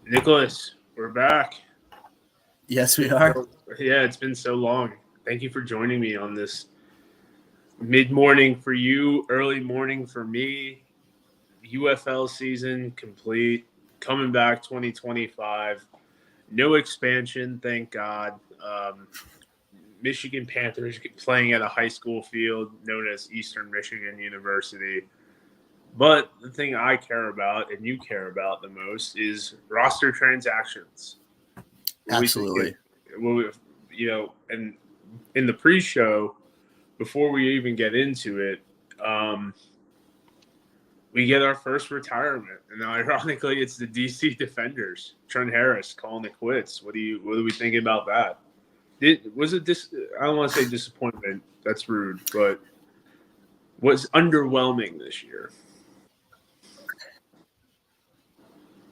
Nicholas, we're back. Yes, we are. Yeah, it's been so long. Thank you for joining me on this mid-morning for you, early morning for me. UFL season complete, coming back 2025. No expansion, thank God. Michigan Panthers playing at a high school field known as Eastern Michigan University. But the thing I care about and you care about the most is roster transactions. Absolutely. And in the pre-show, before we even get into it, we get our first retirement, and ironically, it's the DC Defenders. Trent Harris calling it quits. What are we thinking about that? I don't want to say disappointment. That's rude, but was underwhelming this year.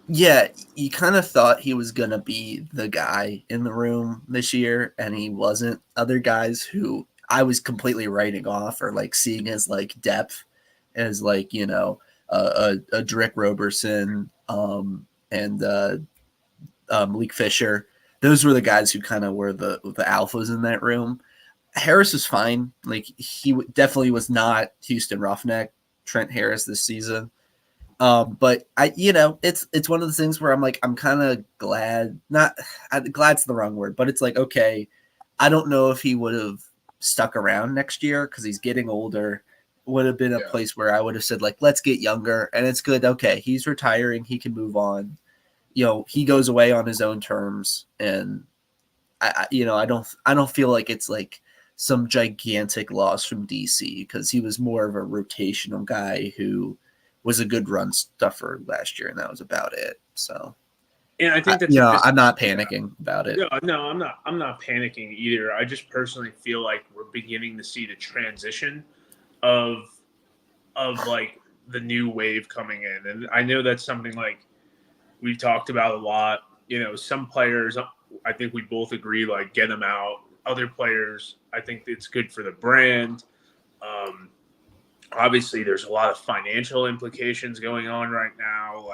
Yeah, you kind of thought he was going to be the guy in the room this year, and he wasn't. Other guys who I was completely writing off or like seeing as like depth as like, a Drick Roberson and Malik Fisher. Those were the guys who kind of were the alphas in that room. Harris was fine. Like he definitely was not Houston Roughneck Trent Harris this season. But it's one of the things where I'm like, I'm kind of glad, glad's the wrong word, but it's like, okay, I don't know if he would have stuck around next year because he's getting older. Would have been a place where I would have said, like, let's get younger, and it's good. Okay, he's retiring, he can move on. He goes away on his own terms, and I don't feel like it's like some gigantic loss from DC because he was more of a rotational guy who was a good run stuffer last year, and that was about it. So, and I think I'm not panicking about it. No, I'm not. I'm not panicking either. I just personally feel like we're beginning to see the transition of like the new wave coming in, and I know that's something like we've talked about a lot. Some players, I think we both agree, like get them out. Other players, I think it's good for the brand. Obviously, there's a lot of financial implications going on right now,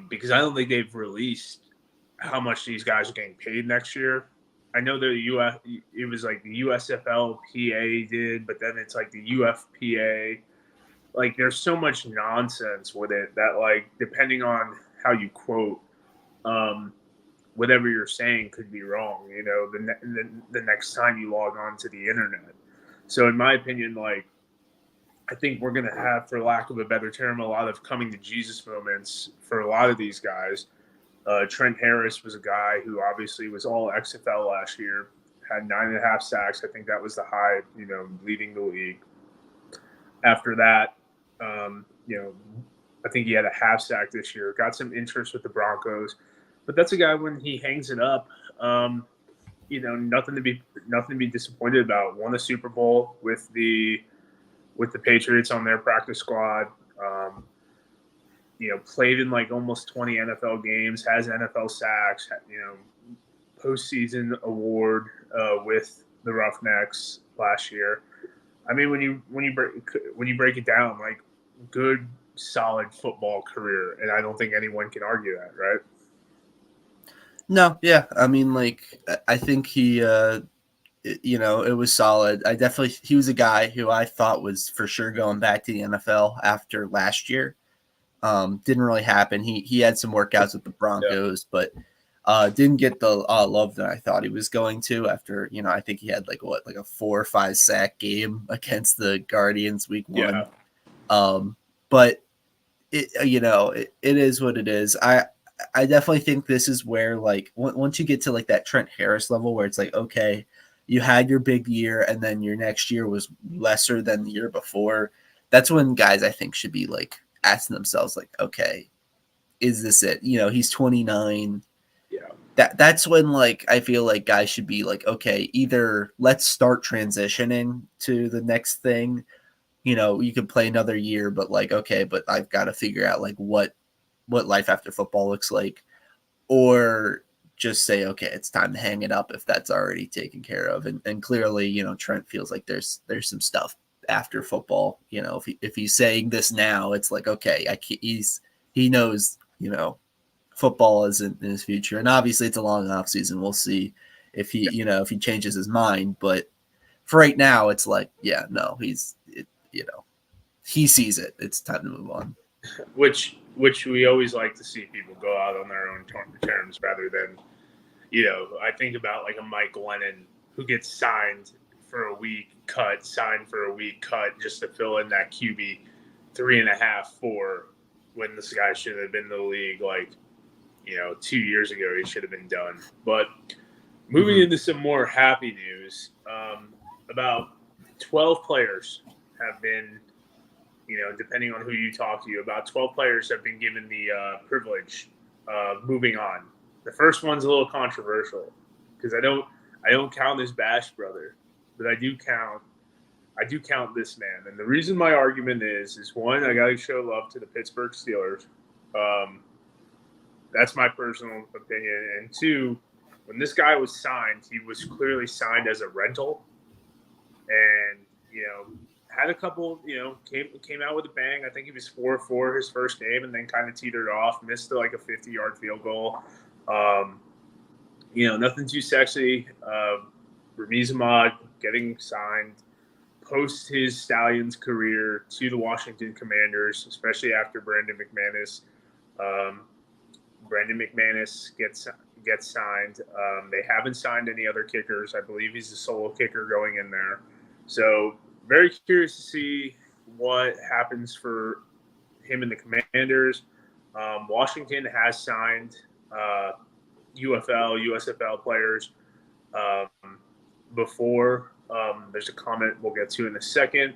because I don't think they've released how much these guys are getting paid next year. I know it was like the USFL PA did, but then it's like the UFPA. Like, there's so much nonsense with it that, like, depending on how you quote, whatever you're saying could be wrong. The next time you log on to the internet. So, in my opinion, like, I think we're going to have, for lack of a better term, a lot of coming to Jesus moments for a lot of these guys. Trent Harris was a guy who obviously was all XFL last year, had 9.5 sacks. I think that was the high, leading the league. After that, I think he had a half sack this year. Got some interest with the Broncos, but that's a guy when he hangs it up. Nothing to be disappointed about. Won a Super Bowl with the Patriots on their practice squad. Played in like almost 20 NFL games, has NFL sacks, postseason award with the Roughnecks last year. I mean, when you break it down, like, good, solid football career, and I don't think anyone can argue that, right? No, yeah, I mean, like, I think he, it was solid. He was a guy who I thought was for sure going back to the NFL after last year. Didn't really happen. He had some workouts with the Broncos, but didn't get the love that I thought he was going to after, I think he had like a 4 or 5 sack game against the Guardians week 1. But it is what it is. I definitely think this is where, like, once you get to like that Trent Harris level where it's like, okay, you had your big year and then your next year was lesser than the year before. That's when guys I think should be like asking themselves, like, okay, is this it? He's 29. Yeah. That's when, like, I feel like guys should be like, okay, either let's start transitioning to the next thing. You could play another year, but like, okay, but I've got to figure out like what life after football looks like, or just say, okay, it's time to hang it up if that's already taken care of. And clearly, Trent feels like there's some stuff after football. If he's saying this now, it's like, okay, he knows, football is in his future. And obviously it's a long off season. We'll see if he changes his mind. But for right now, it's like, yeah, no, he sees it. It's time to move on. Which we always like to see people go out on their own terms rather than, I think about like a Mike Lennon who gets signed for a week, signed for a week, cut just to fill in that QB 3.5, 4 when this guy should have been in the league like, 2 years ago. He should have been done. But moving into some more happy news, about 12 players have been, depending on who you talk to, about 12 players have been given the privilege of moving on. The first one's a little controversial because I don't count this Bash brother, but I do count this man. And the reason my argument is one, I got to show love to the Pittsburgh Steelers. That's my personal opinion. And two, when this guy was signed, he was clearly signed as a rental, and had a couple, came out with a bang. I think he was 4-4 his first game, and then kind of teetered off, missed like a 50-yard field goal. Nothing too sexy. Ramiz Ahmad getting signed post his Stallions career to the Washington Commanders, especially after Brandon McManus. Brandon McManus gets signed. They haven't signed any other kickers. I believe he's the solo kicker going in there. So very curious to see what happens for him and the Commanders. Washington has signed UFL, USFL players before. There's a comment we'll get to in a second.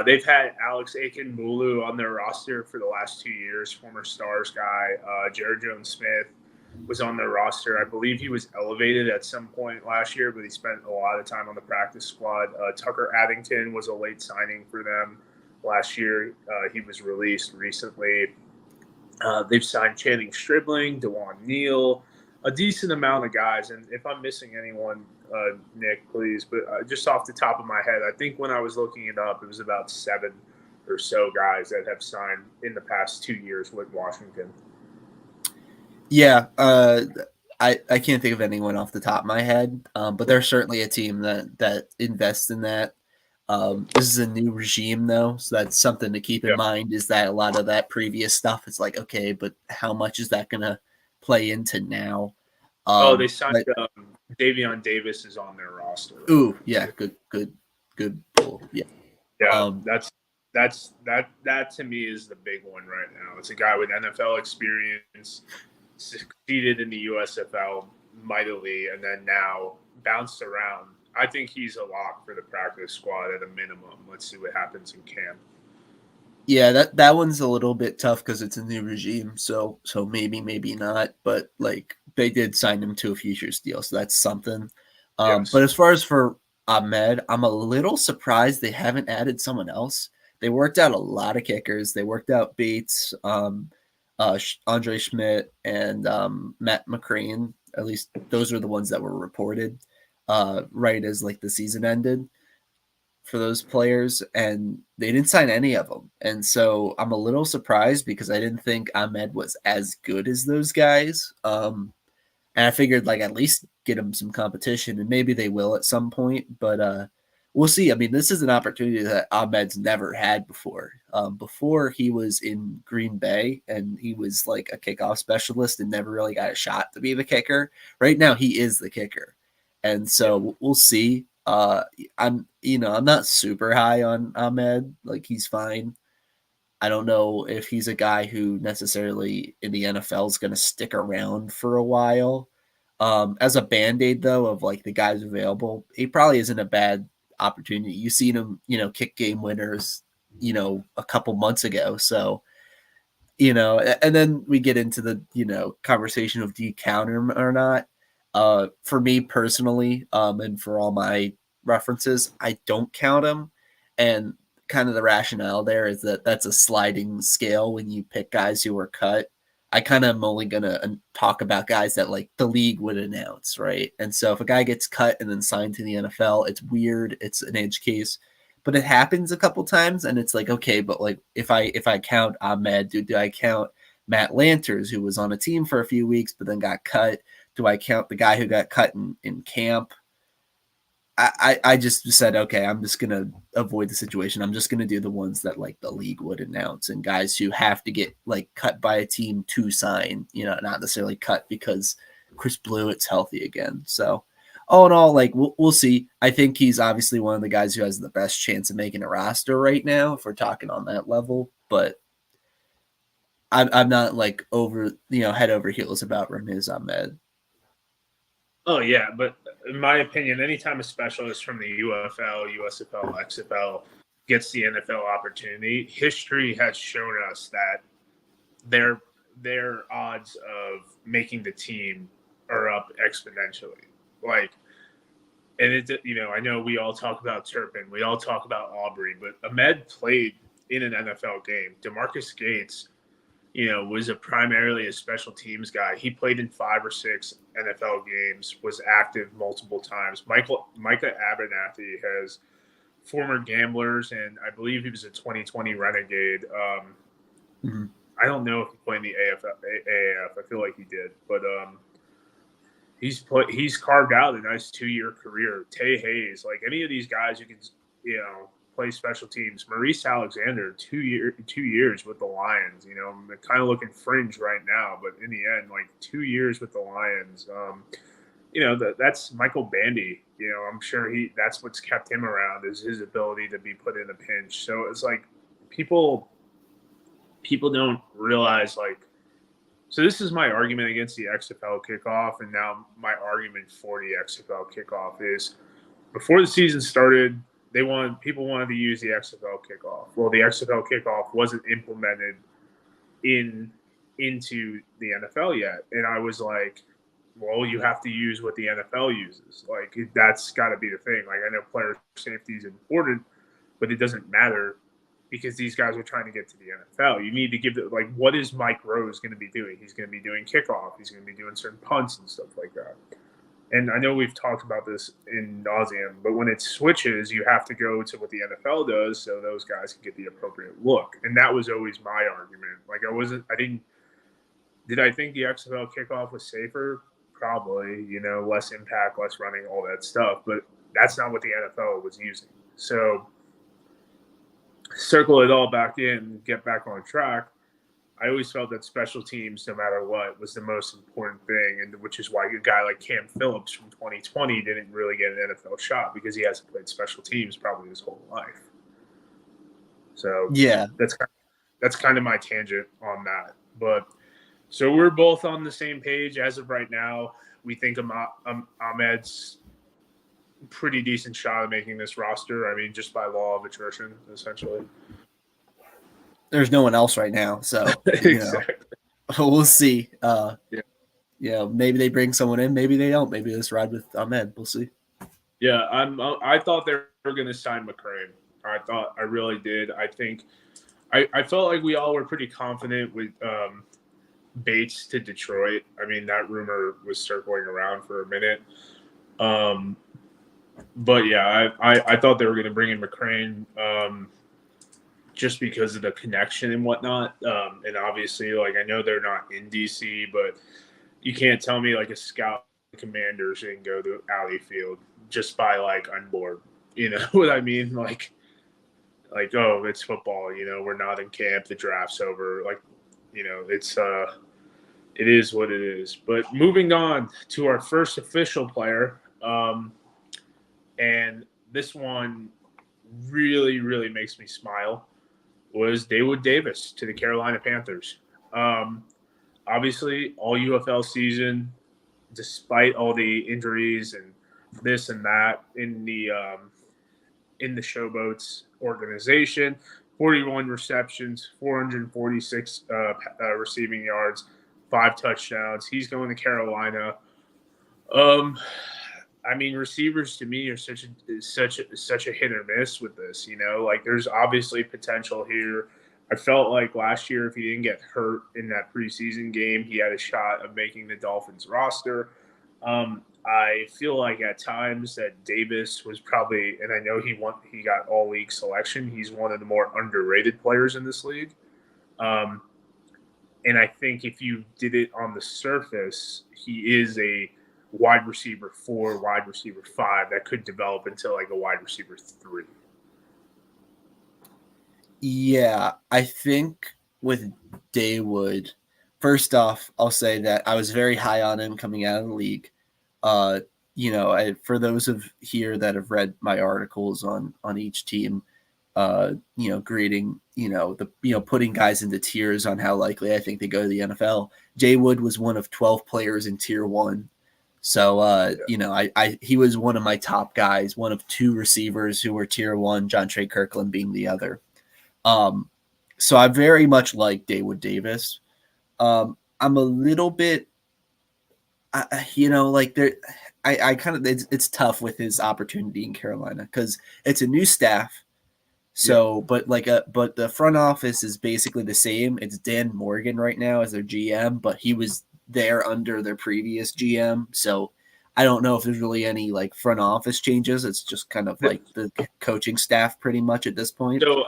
They've had Alex Akinmulu on their roster for the last 2 years, former Stars guy. Jared Jones-Smith was on their roster. I believe he was elevated at some point last year, but he spent a lot of time on the practice squad. Tucker Addington was a late signing for them last year. He was released recently. They've signed Channing Stribling, DeJuan Neal, a decent amount of guys. And if I'm missing anyone, Nick, please. But just off the top of my head, I think when I was looking it up, it was about 7 or so guys that have signed in the past 2 years with Washington. Yeah, I can't think of anyone off the top of my head, but there's certainly a team that invests in that. This is a new regime, though, so that's something to keep in mind, is that a lot of that previous stuff is like, okay, but how much is that going to play into now? They signed Davion Davis is on their roster. Ooh, yeah, good pull. Yeah. Yeah, that to me is the big one right now. It's a guy with NFL experience, succeeded in the USFL mightily, and then now bounced around. I think he's a lock for the practice squad at a minimum. Let's see what happens in camp. Yeah, that one's a little bit tough because it's a new regime, so maybe not. But like they did sign him to a futures deal, so that's something. Yes. But as far as for Ahmed, I'm a little surprised they haven't added someone else. They worked out a lot of kickers. They worked out Bates, Andre Schmidt, and Matt McCrane. At least those are the ones that were reported right as like the season ended for those players, and they didn't sign any of them. And so I'm a little surprised because I didn't think Ahmed was as good as those guys. And I figured like at least get him some competition, and maybe they will at some point, but we'll see. I mean, this is an opportunity that Ahmed's never had before. Before he was in Green Bay and he was like a kickoff specialist and never really got a shot to be the kicker. Right now he is the kicker. And so we'll see. I'm not super high on Ahmed. Like he's fine. I don't know if he's a guy who necessarily in the NFL is going to stick around for a while. As a Band-Aid, though, of like the guys available, he probably isn't a bad opportunity. You've seen him, kick game winners, a couple months ago. So, and then we get into the, conversation of do you count him or not? For me personally, and for all my references, I don't count him. And kind of the rationale there is that that's a sliding scale when you pick guys who are cut. I kind of am only going to talk about guys that like the league would announce, right? And so if a guy gets cut and then signed to the NFL, it's weird. It's an edge case, but it happens a couple times and it's like, okay, but like if I count Ahmed, do I count Matt Lanters, who was on a team for a few weeks but then got cut? Do I count the guy who got cut in camp? I just said, okay, I'm just going to avoid the situation. I'm just going to do the ones that like the league would announce, and guys who have to get like cut by a team to sign, not necessarily cut because Chris Blewett's healthy again. So all in all, like we'll see. I think he's obviously one of the guys who has the best chance of making a roster right now if we're talking on that level, but I'm not like over, head over heels about Ramiz Ahmed. Oh yeah, but in my opinion, anytime a specialist from the UFL, USFL, XFL gets the NFL opportunity, history has shown us that their odds of making the team are up exponentially. Like, and I know we all talk about Turpin, we all talk about Aubrey, but Ahmed played in an NFL game. DeMarcus Gates, was primarily a special teams guy. He played in 5 or 6 NFL games, was active multiple times. Micah Abernathy has former Gamblers, and I believe he was a 2020 Renegade. I don't know if he played in the AAF. I feel like he did, but he's carved out a nice 2-year career. Tay Hayes, like any of these guys who can, play special teams. Maurice Alexander, 2 years with the Lions. I'm kind of looking fringe right now, but in the end, like 2 years with the Lions. That's Michael Bandy. I'm sure that's what's kept him around is his ability to be put in a pinch. So it's like people don't realize, like, so this is my argument against the XFL kickoff, and now my argument for the XFL kickoff is before the season started, people wanted to use the XFL kickoff. Well, the XFL kickoff wasn't implemented into the NFL yet, and I was like, well, you have to use what the NFL uses. Like, that's got to be the thing. Like, I know player safety is important, but it doesn't matter because these guys are trying to get to the NFL. You need to give it, like, what is Mike Rose going to be doing? He's going to be doing kickoff. He's going to be doing certain punts and stuff like that. And I know we've talked about this in nauseam, but when it switches, you have to go to what the NFL does so those guys can get the appropriate look. And that was always my argument. Like, did I think the XFL kickoff was safer? Probably, less impact, less running, all that stuff. But that's not what the NFL was using. So circle it all back in, get back on track. I always felt that special teams, no matter what, was the most important thing, and which is why a guy like Cam Phillips from 2020 didn't really get an NFL shot because he hasn't played special teams probably his whole life. So yeah, that's kind of my tangent on that. But so we're both on the same page as of right now. We think Ahmed's pretty decent shot at making this roster. I mean, just by law of attrition, essentially. There's no one else right now, so Exactly. We'll see. Yeah. Maybe they bring someone in, maybe they don't. Maybe let's ride with Ahmed. We'll see. Yeah, I thought they were going to sign McCrane. I really did. I think I felt like we all were pretty confident with Bates to Detroit. I mean, that rumor was circling around for a minute. But yeah, I thought they were going to bring in McCrane. Just because of the connection and whatnot. And obviously, like, I know they're not in DC, but you can't tell me like a scout commander shouldn't go to Alley Field just by like I'm bored. You know what I mean? Like, oh, it's football, we're not in camp, the draft's over. Like, it is what it is. But moving on to our first official player, and this one really, really makes me smile, was Dawood Davis to the Carolina Panthers. Obviously, all UFL season, despite all the injuries and this and that in the Showboats organization, 41 receptions, 446 receiving yards, 5 touchdowns. He's going to Carolina. I mean, receivers to me are such a hit or miss with this. Like, there's obviously potential here. I felt like last year, if he didn't get hurt in that preseason game, he had a shot of making the Dolphins roster. I feel like at times that Davis was probably, and I know he got all league selection. He's one of the more underrated players in this league. And I think if you did it on the surface, he is a wide receiver 4, wide receiver 5 that could develop into like a wide receiver 3. Yeah, I think with Daywood, first off, I'll say that I was very high on him coming out of the league. Uh, for those of here that have read my articles on each team, grading, putting guys into tiers on how likely I think they go to the NFL. Jay Wood was one of 12 players in tier 1. So, he was one of my top guys, one of 2 receivers who were tier 1, John Trey Kirkland being the other. So I very much like Dawood Davis. I'm a little bit, I kind of, it's tough with his opportunity in Carolina because it's a new staff. So, but the front office is basically the same. It's Dan Morgan right now as their GM, but he was there under their previous GM. So I don't know if there's really any like front office changes. It's just kind of like the coaching staff pretty much at this point. So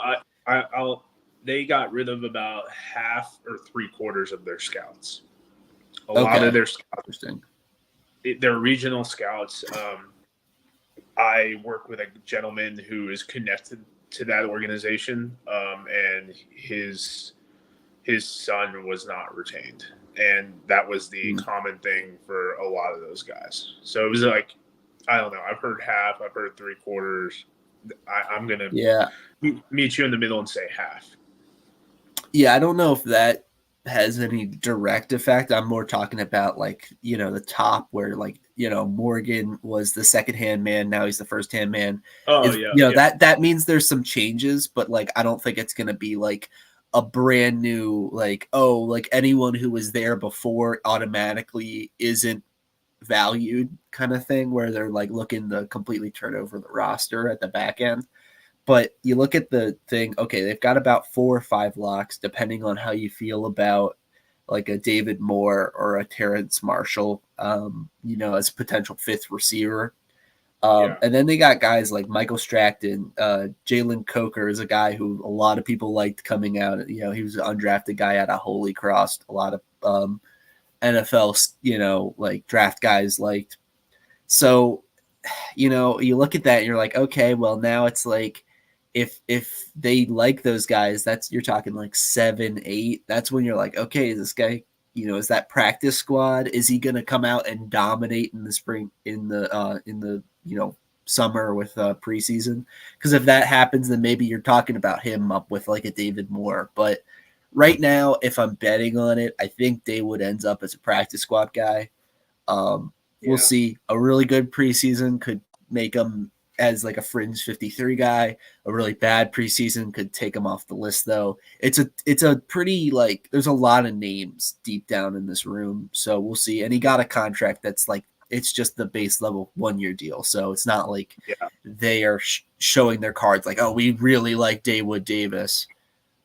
they got rid of about half or 3/4 of their scouts. A lot of their scouts, their regional scouts. I work with a gentleman who is connected to that organization, and his son was not retained, and that was the common thing for a lot of those guys. So it was like, I don't know. I've heard half. I've heard 3/4. I'm gonna meet you in the middle and say half. Yeah, I don't know if that has any direct effect. I'm more talking about like, the top where like, Morgan was the second hand man. Now he's the first hand man. That means there's some changes, but like, I don't think it's going to be like a brand new, like, like anyone who was there before automatically isn't valued kind of thing where they're like looking to completely turn over the roster at the back end. But you look at the thing, okay, they've got about 4 or 5 locks, depending on how you feel about like a David Moore or a Terrence Marshall, as a potential 5th receiver. And then they got guys like Michael Strackton, Jalen Coker is a guy who a lot of people liked coming out. He was an undrafted guy out of Holy Cross. A lot of NFL, like draft guys liked. So, you look at that and you're like, okay, well now it's like, if they like those guys, you're talking like 7, 8. That's when you're like, okay, is this guy, is that practice squad? Is he going to come out and dominate in the spring, in the summer with preseason? Because if that happens, then maybe you're talking about him up with like a David Moore. But right now, if I'm betting on it, I think Daywood ends up as a practice squad guy. We'll see. A really good preseason could make him as like a fringe 53 guy. A really bad preseason could take him off the list, though. It's a pretty, like, there's a lot of names deep down in this room, so we'll see. And he got a contract that's like, it's just the base level 1-year deal, so it's not like they are showing their cards like, oh, we really like Dawood Davis.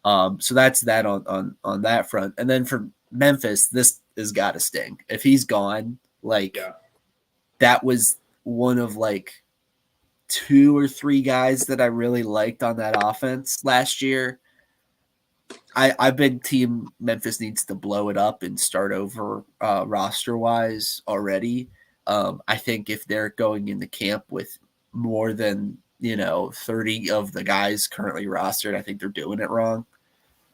So that's that on that front. And then for Memphis, this has got to sting. If he's gone, that was one of like 2 or 3 guys that I really liked on that offense last year. I've been team Memphis needs to blow it up and start over roster wise already. I think if they're going into camp with more than 30 of the guys currently rostered, I think they're doing it wrong.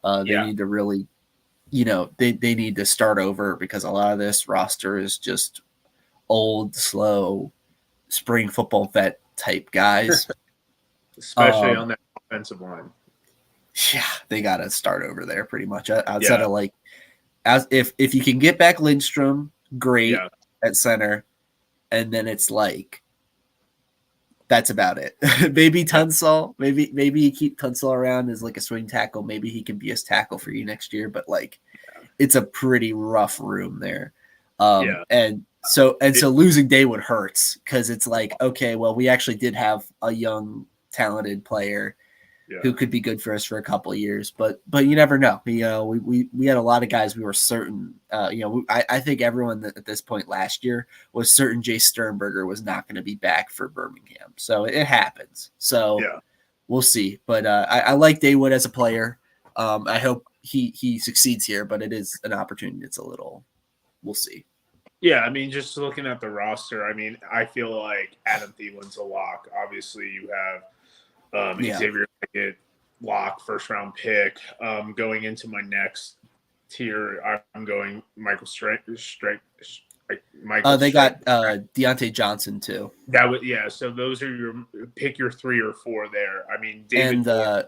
They need to really, they need to start over because a lot of this roster is just old, slow, spring football vet type guys. Especially on that offensive line. Yeah, they got to start over there pretty much. Outside of like, as if you can get back Lindstrom, great at center, and then it's like, that's about it. Maybe Tunsil, maybe you keep Tunsil around as like a swing tackle. Maybe he can be his tackle for you next year. But like, it's a pretty rough room there. And so losing Daywood hurts because it's like, okay, well, we actually did have a young, talented player who could be good for us for a couple of years, but you never know. We had a lot of guys we were certain. I think everyone at this point last year was certain Jay Sternberger was not going to be back for Birmingham. So it happens. So we'll see. But I like Daywood as a player. I hope he succeeds here, but it is an opportunity. It's a little, we'll see. Yeah, I mean, just looking at the roster, I mean, I feel like Adam Thielen's a lock. Obviously, you have Yeah. Xavier Pickett, lock, first round pick. Going into my next tier, I'm going Michael Michael They Strike. got Deontay Johnson too, That would yeah. So those are your pick your 3 or 4 there. I mean, David and Moore.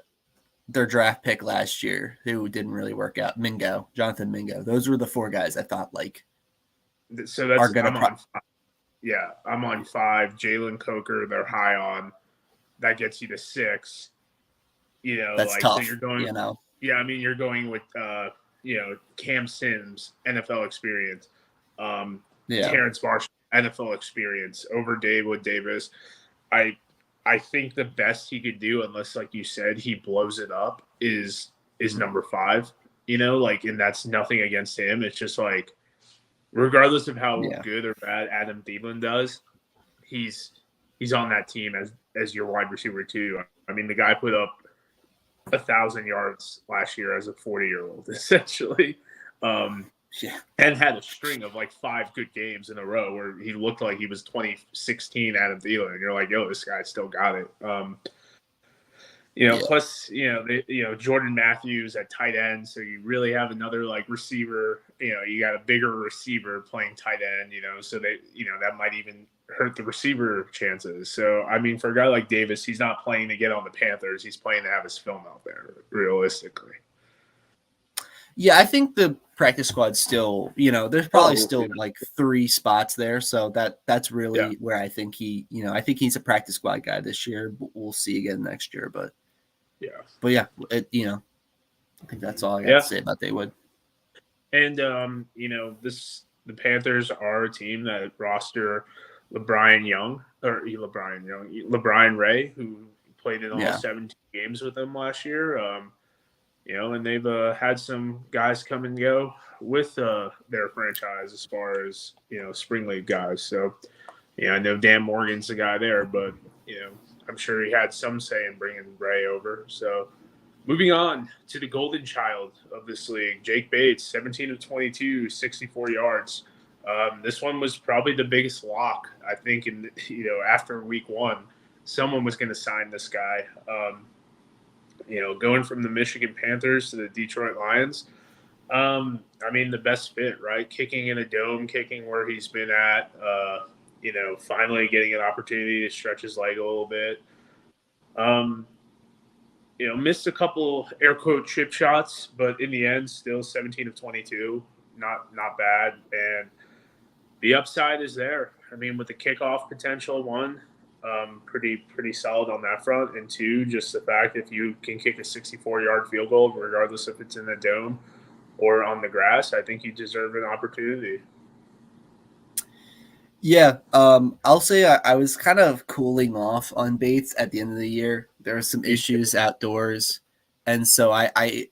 their draft pick last year who didn't really work out. Jonathan Mingo. Those were the 4 guys I thought like So are that's gonna. I'm on 5. Jalen Coker, they're high on. That gets you to 6. That's Like so tough. you're going. You know. Yeah, I mean you're going with Cam Sims, NFL experience, Yeah. Terrence Marshall, NFL experience over David Davis. I I think the best he could do, unless like you said he blows it up, is number 5. Like, and that's nothing against him. It's just like regardless of how Yeah. good or bad Adam Thielen does, he's he's on that team as your wide receiver too. I mean, the guy put up 1,000 yards last year as a 40-year-old, essentially, Yeah. and had a string of like 5 good games in a row where he looked like he was 2016 Adam Thielen. And you're like, yo, this guy still got it. Yeah. Plus, Jordan Matthews at tight end. So you really have another like receiver, you got a bigger receiver playing tight end, so that might even hurt the receiver chances. So, I mean, for a guy like Davis, he's not playing to get on the Panthers. He's playing to have his film out there, realistically. Yeah, I think the practice squad's still, there's probably still like 3 spots there. So that's really where I think I think he's a practice squad guy this year. We'll see again next year. But yeah, I think that's all I got to say about Daywood. And the Panthers are a team that roster LeBron Ray, who played in all 17 games with them last year. And they've had some guys come and go with their franchise as far as spring league guys. So I know Dan Morgan's the guy there, but I'm sure he had some say in bringing Ray over. So. Moving on to the golden child of this league, Jake Bates, 17 of 22, 64 yards. This one was probably the biggest lock, I think, after week 1. Someone was going to sign this guy. Going from the Michigan Panthers to the Detroit Lions. I mean, the best fit, right? Kicking in a dome, kicking where he's been at, finally getting an opportunity to stretch his leg a little bit. Missed a couple air quote chip shots, but in the end, still 17 of 22, not bad. And the upside is there. I mean, with the kickoff potential, 1, pretty solid on that front, and 2, just the fact if you can kick a 64-yard field goal, regardless if it's in the dome or on the grass, I think you deserve an opportunity. Yeah, I'll say I was kind of cooling off on Bates at the end of the year. There were some issues outdoors, and so I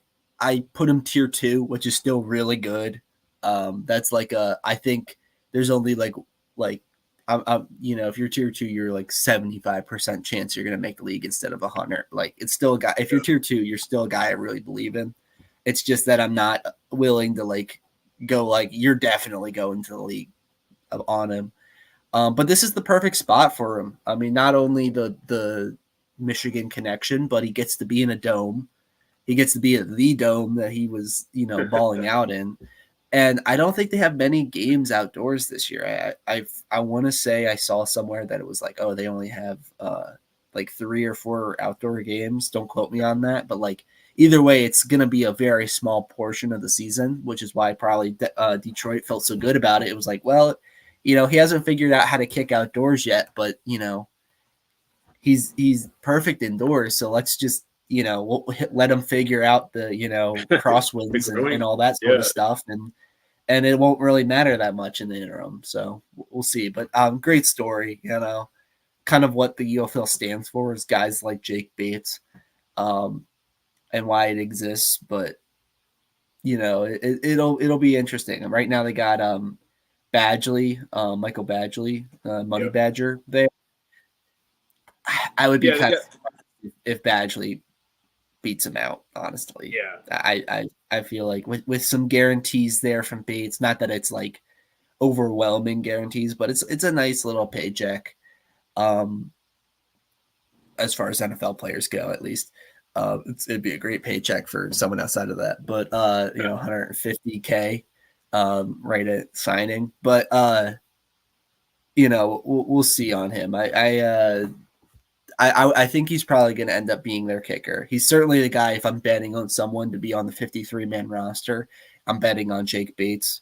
put him tier 2, which is still really good. That's like I think there's only like if you're tier 2, you're like 75% chance you're gonna make the league instead of 100. Like it's still a guy. If you're tier 2, you're still a guy I really believe in. It's just that I'm not willing to like go like you're definitely going to the league on him. But this is the perfect spot for him. I mean, not only the Michigan connection, but he gets to be in a dome. He gets to be at the dome that he was, balling out in. And I don't think they have many games outdoors this year. I want to say I saw somewhere that it was like, oh, they only have like 3 or 4 outdoor games. Don't quote me on that, but like either way, it's going to be a very small portion of the season, which is why probably Detroit felt so good about it. It was like, well, he hasn't figured out how to kick outdoors yet, but he's perfect indoors. So let's just we'll let him figure out the crosswinds and all that sort of stuff, and it won't really matter that much in the interim. So we'll see. But great story. Kind of what the UFL stands for is guys like Jake Bates, and why it exists. But it'll be interesting. And right now they got Badgley, Michael Badgley, Money Badger there. I would be kind of if Badgley beats him out, honestly. Yeah. I feel like with some guarantees there from Bates, not that it's like overwhelming guarantees, but it's a nice little paycheck. As far as NFL players go, at least. It'd be a great paycheck for someone outside of that, but 150K right at signing. But we'll see on him. I think he's probably going to end up being their kicker. He's certainly the guy. If I'm betting on someone to be on the 53-man roster, I'm betting on Jake Bates.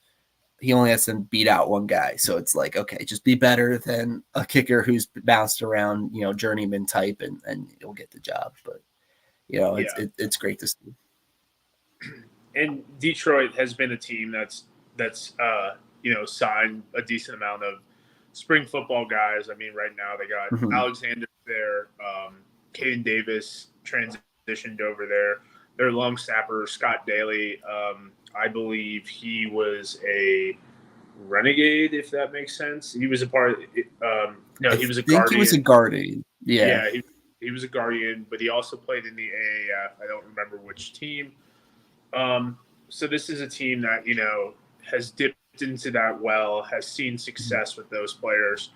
He only has to beat out one guy, so it's like, okay, just be better than a kicker who's bounced around, journeyman type, and you'll get the job. But it's great to see. And Detroit has been a team that's signed a decent amount of spring football guys. I mean, right now they got Alexander there, Caden Davis transitioned over there. Their long snapper Scott Daly, I believe he was a renegade, if that makes sense. He was a part. He was a guardian. He was a guardian. Yeah, he was a guardian, but he also played in the AAF. I don't remember which team. So this is a team that has dipped into that well, has seen success with those players,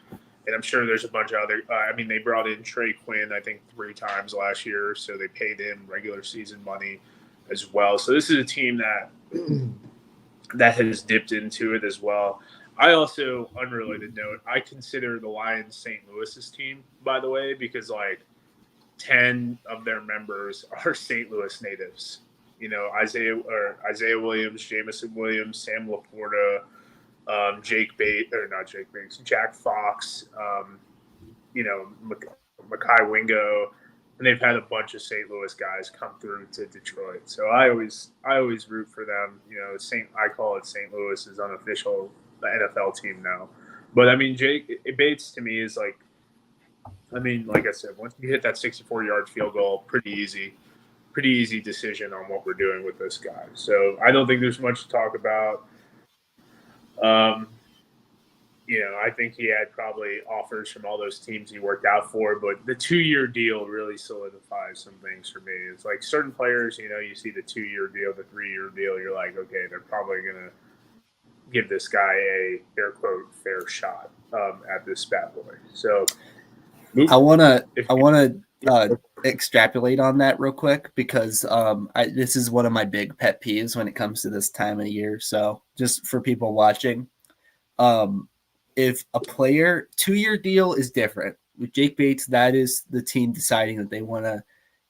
and I'm sure there's a bunch of other. They brought in Trey Quinn, I think 3 times last year, so they paid him regular season money as well. So this is a team that has dipped into it as well. I also, unrelated note, I consider the Lions St. Louis's team, by the way, because 10 of their members are St. Louis natives. Isaiah Williams, Jamison Williams, Sam Laporta, Jack Fox, Mekhi Wingo, and they've had a bunch of St. Louis guys come through to Detroit. So I always root for them. I call it St. Louis's unofficial NFL team now. But Jake Bates to me is like I said, once you hit that 64-yard field goal, pretty easy decision on what we're doing with this guy. So I don't think there's much to talk about. I think he had probably offers from all those teams he worked out for, but the 2-year deal really solidifies some things for me. It's like certain players, you see the 2-year deal, the 3-year deal, you're like, okay, they're probably going to give this guy a air quote fair shot at this bad boy. So I want to extrapolate on that real quick because this is one of my big pet peeves when it comes to this time of the year. So just for people watching, if a player 2-year deal is different with Jake Bates, that is the team deciding that they want to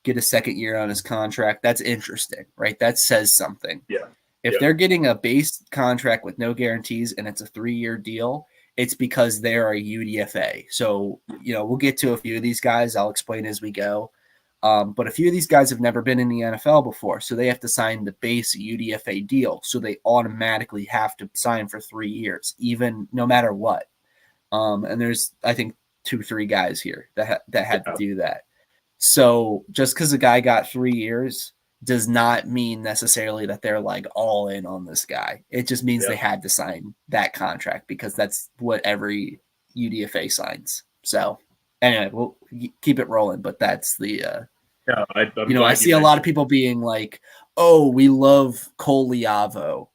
get a second year on his contract. That's interesting, right? That says something. Yeah. If they're getting a base contract with no guarantees and it's a 3-year deal, it's because they're a UDFA. So, we'll get to a few of these guys. I'll explain as we go. But a few of these guys have never been in the NFL before, so they have to sign the base UDFA deal. So they automatically have to sign for 3 years, even no matter what. And there's, I think, 2-3 guys here that had to do that. So just because a guy got 3 years does not mean necessarily that they're like all in on this guy. It just means they had to sign that contract because that's what every UDFA signs. So anyway, we'll keep it rolling, but that's the I see a lot of people being like, "Oh, we love Cole Liavo,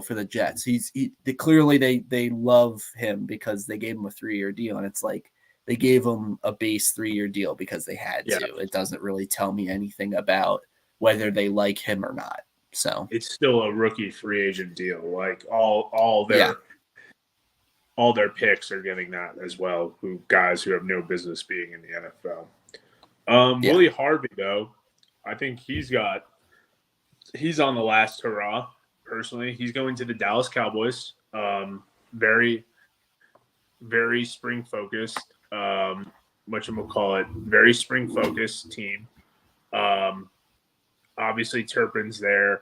for the Jets. Clearly they love him because they gave him a 3-year deal, and it's like they gave him a base 3-year deal because they had to. It doesn't really tell me anything about whether they like him or not. So it's still a rookie free agent deal. Like all their picks are getting that as well. Guys who have no business being in the NFL. Willie Harvey, though, I think he's on the last hurrah. Personally, he's going to the Dallas Cowboys. Very, very spring focused. Whatchamacallit, very spring focused team. Obviously, Turpin's there.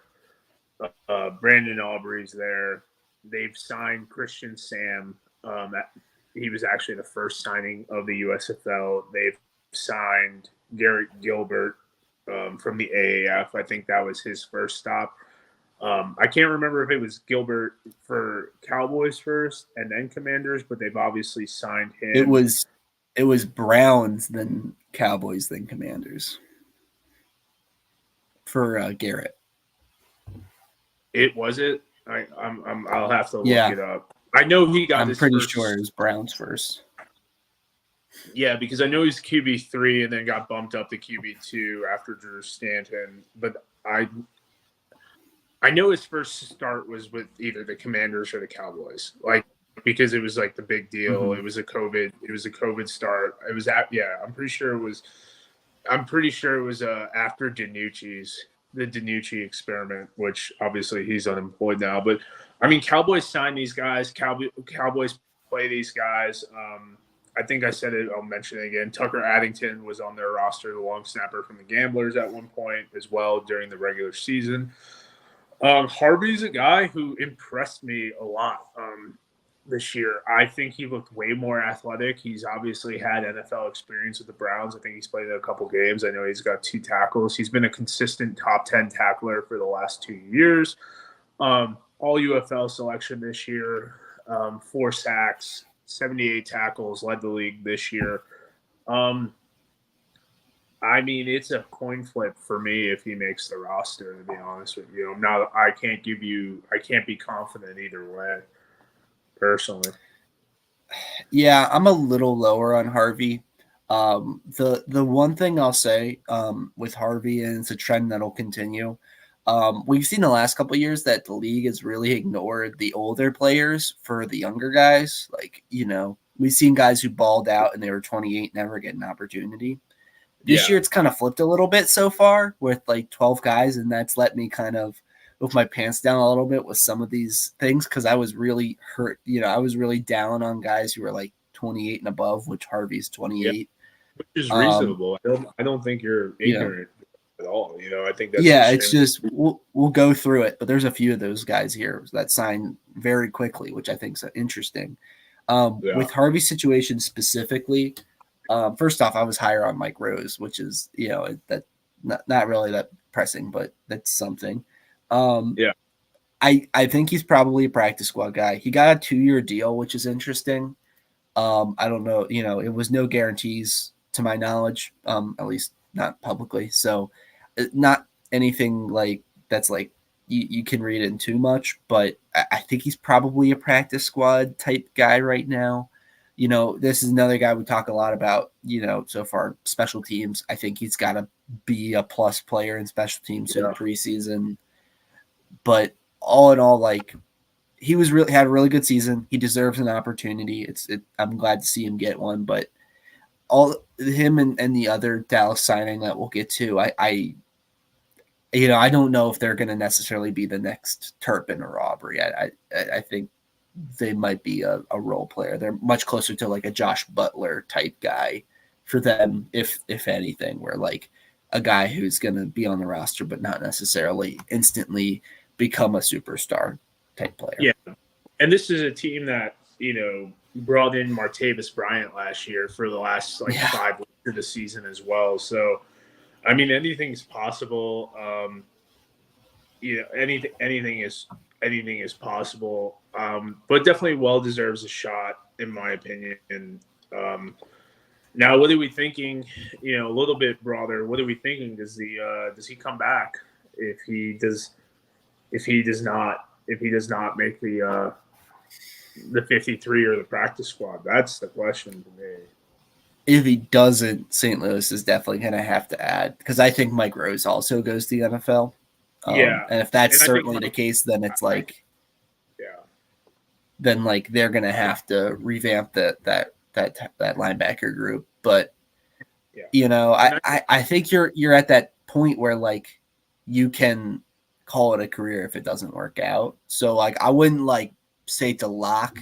Brandon Aubrey's there. They've signed Christian Sam. He was actually the first signing of the USFL. They've signed Garrett Gilbert from the AAF. I think that was his first stop. I can't remember if it was Gilbert for Cowboys first and then Commanders, but they've obviously signed him. It was Browns, then Cowboys, then Commanders. for Garrett. It was it. I'll have to look Yeah. it up. I know he got. I'm pretty sure it was Browns first. Yeah, because I know he's QB3 and then got bumped up to QB2 after Drew Stanton. But I know his first start was with either the Commanders or the Cowboys. Like, because it was like the big deal. Mm-hmm. It was a COVID start. It was I'm pretty sure it was after the DiNucci experiment, which obviously he's unemployed now. But I mean, Cowboys sign these guys. Cowboys play these guys. I think I said it. I'll mention it again. Tucker Addington was on their roster, the long snapper from the Gamblers at one point as well during the regular season. Harvey's a guy who impressed me a lot this year. I think he looked way more athletic. He's obviously had NFL experience with the Browns. I think he's played in a couple games. I know he's got 2 tackles. He's been a consistent top 10 tackler for the last 2 years. All-UFL selection this year, 4 sacks, 78 tackles, led the league this year. I mean, it's a coin flip for me if he makes the roster, to be honest with you. I can't be confident either way, personally. Yeah, I'm a little lower on Harvey. The one thing I'll say with Harvey, and it's a trend that'll continue, we've seen the last couple of years that the league has really ignored the older players for the younger guys. Like, we've seen guys who balled out and they were 28 never get an opportunity. This year it's kind of flipped a little bit so far with like 12 guys, and that's let me kind of move my pants down a little bit with some of these things because I was really hurt. I was really down on guys who were like 28 and above, which Harvey's 28. Which is reasonable. I don't think you're ignorant at all. I think that's it's just we'll go through it, but there's a few of those guys here that sign very quickly, which I think is interesting. With Harvey's situation specifically, first off, I was higher on Mike Rose, which is, that not really that pressing, but that's something. I think he's probably a practice squad guy. He got a 2-year deal, which is interesting. I don't know, it was no guarantees to my knowledge, at least not publicly. So not anything like that's like you can read in too much, but I think he's probably a practice squad type guy right now. This is another guy we talk a lot about, so far, special teams. I think he's got to be a plus player in special teams in the preseason. But all in all, like, he had a really good season. He deserves an opportunity. I'm glad to see him get one. But all him and the other Dallas signing that we'll get to, I don't know if they're going to necessarily be the next Turpin or Aubrey. I think they might be a role player. They're much closer to like a Josh Butler type guy for them, if anything, where like a guy who's going to be on the roster but not necessarily instantly become a superstar type player. Yeah, and this is a team that brought in Martavis Bryant last year for the last 5 weeks of the season as well. So, I mean, anything's possible. Anything is possible. But definitely well deserves a shot, in my opinion. Now, what are we thinking? A little bit broader. What are we thinking? Does he come back if he does not make the 53 or the practice squad? That's the question to me. If he doesn't, St. Louis is definitely going to have to add, because I think Mike Rose also goes to the NFL. And if that's certainly the case, then it's like, then like they're going to have to revamp that linebacker group. But I think you're at that point where like you can call it a career if it doesn't work out. So like I wouldn't like say to lock,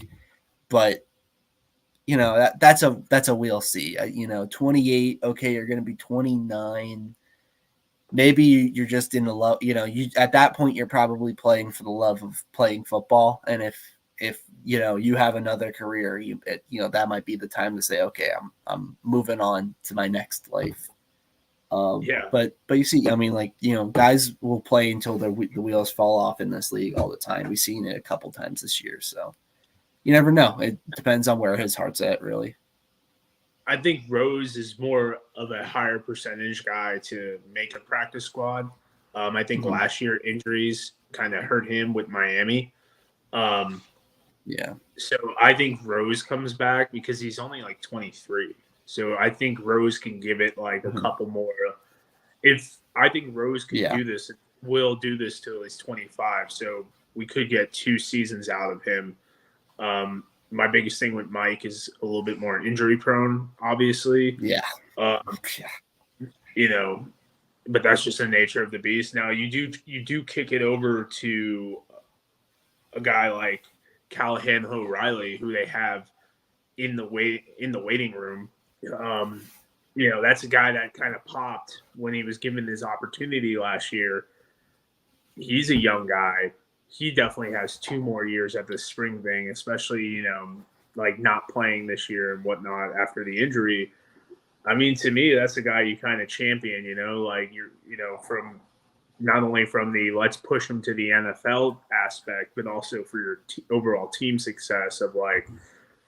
but that's a we'll see. 28. Okay, you're going to be 29. Maybe you're just in the love. You at that point you're probably playing for the love of playing football. And if you have another career, that might be the time to say, okay, I'm moving on to my next life. But you see, I mean, like, guys will play until the wheels fall off in this league all the time. We've seen it a couple times this year, so you never know. It depends on where his heart's at, really. I think Rose is more of a higher percentage guy to make a practice squad. I think last year injuries kind of hurt him with Miami. Yeah. So I think Rose comes back because he's only like 23. So I think Rose can give it like a couple more. If I think Rose can do this, will do this till he's 25. So we could get 2 seasons out of him. My biggest thing with Mike is a little bit more injury prone, obviously. Yeah. You know, but that's just the nature of the beast. Now you do kick it over to a guy like Callahan O'Reilly, who they have in the waiting room. That's a guy that kind of popped when he was given his opportunity last year. He's a young guy. He definitely has 2 more years at the spring thing, especially, like not playing this year and whatnot after the injury. I mean, to me, that's a guy you kind of champion, like from not only from the let's push him to the NFL aspect, but also for your overall team success of like,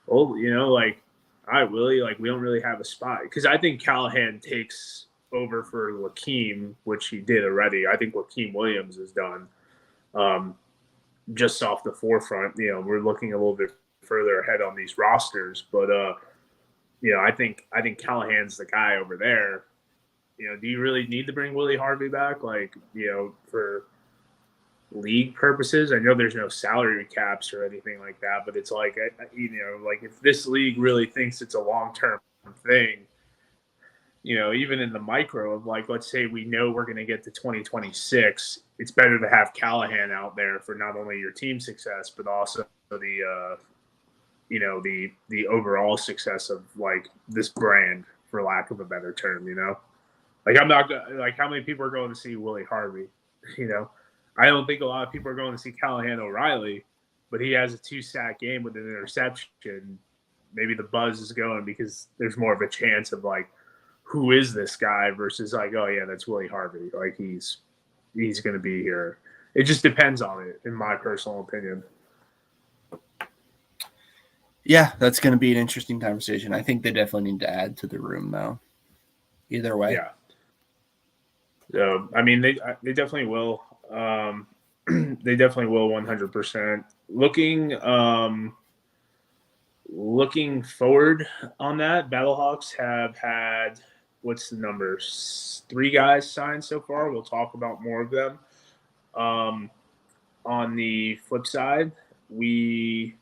like, all right, Willie, like we don't really have a spot. Because I think Callahan takes over for Lakeem, which he did already. I think Lakeem Williams is done. Just off the forefront, we're looking a little bit further ahead on these rosters, but I think Callahan's the guy over there. Do you really need to bring Willie Harvey back? Like, for league purposes, I know there's no salary caps or anything like that, but it's like, like if this league really thinks it's a long-term thing, even in the micro of like, let's say we know we're going to get to 2026, it's better to have Callahan out there for not only your team success, but also the overall success of like this brand, for lack of a better term, like I'm not like how many people are going to see Willie Harvey, I don't think a lot of people are going to see Callahan O'Reilly, but he has a 2-sack game with an interception. Maybe the buzz is going because there's more of a chance of like, who is this guy versus like, oh yeah, that's Willie Harvey. Like he's going to be here. It just depends on it, in my personal opinion. Yeah, that's going to be an interesting conversation. I think they definitely need to add to the room, though. Either way. Yeah. So, I mean, they definitely will. They definitely will 100%. Looking forward on that, Battlehawks have had, what's the number? 3 guys signed so far. We'll talk about more of them. On the flip side, we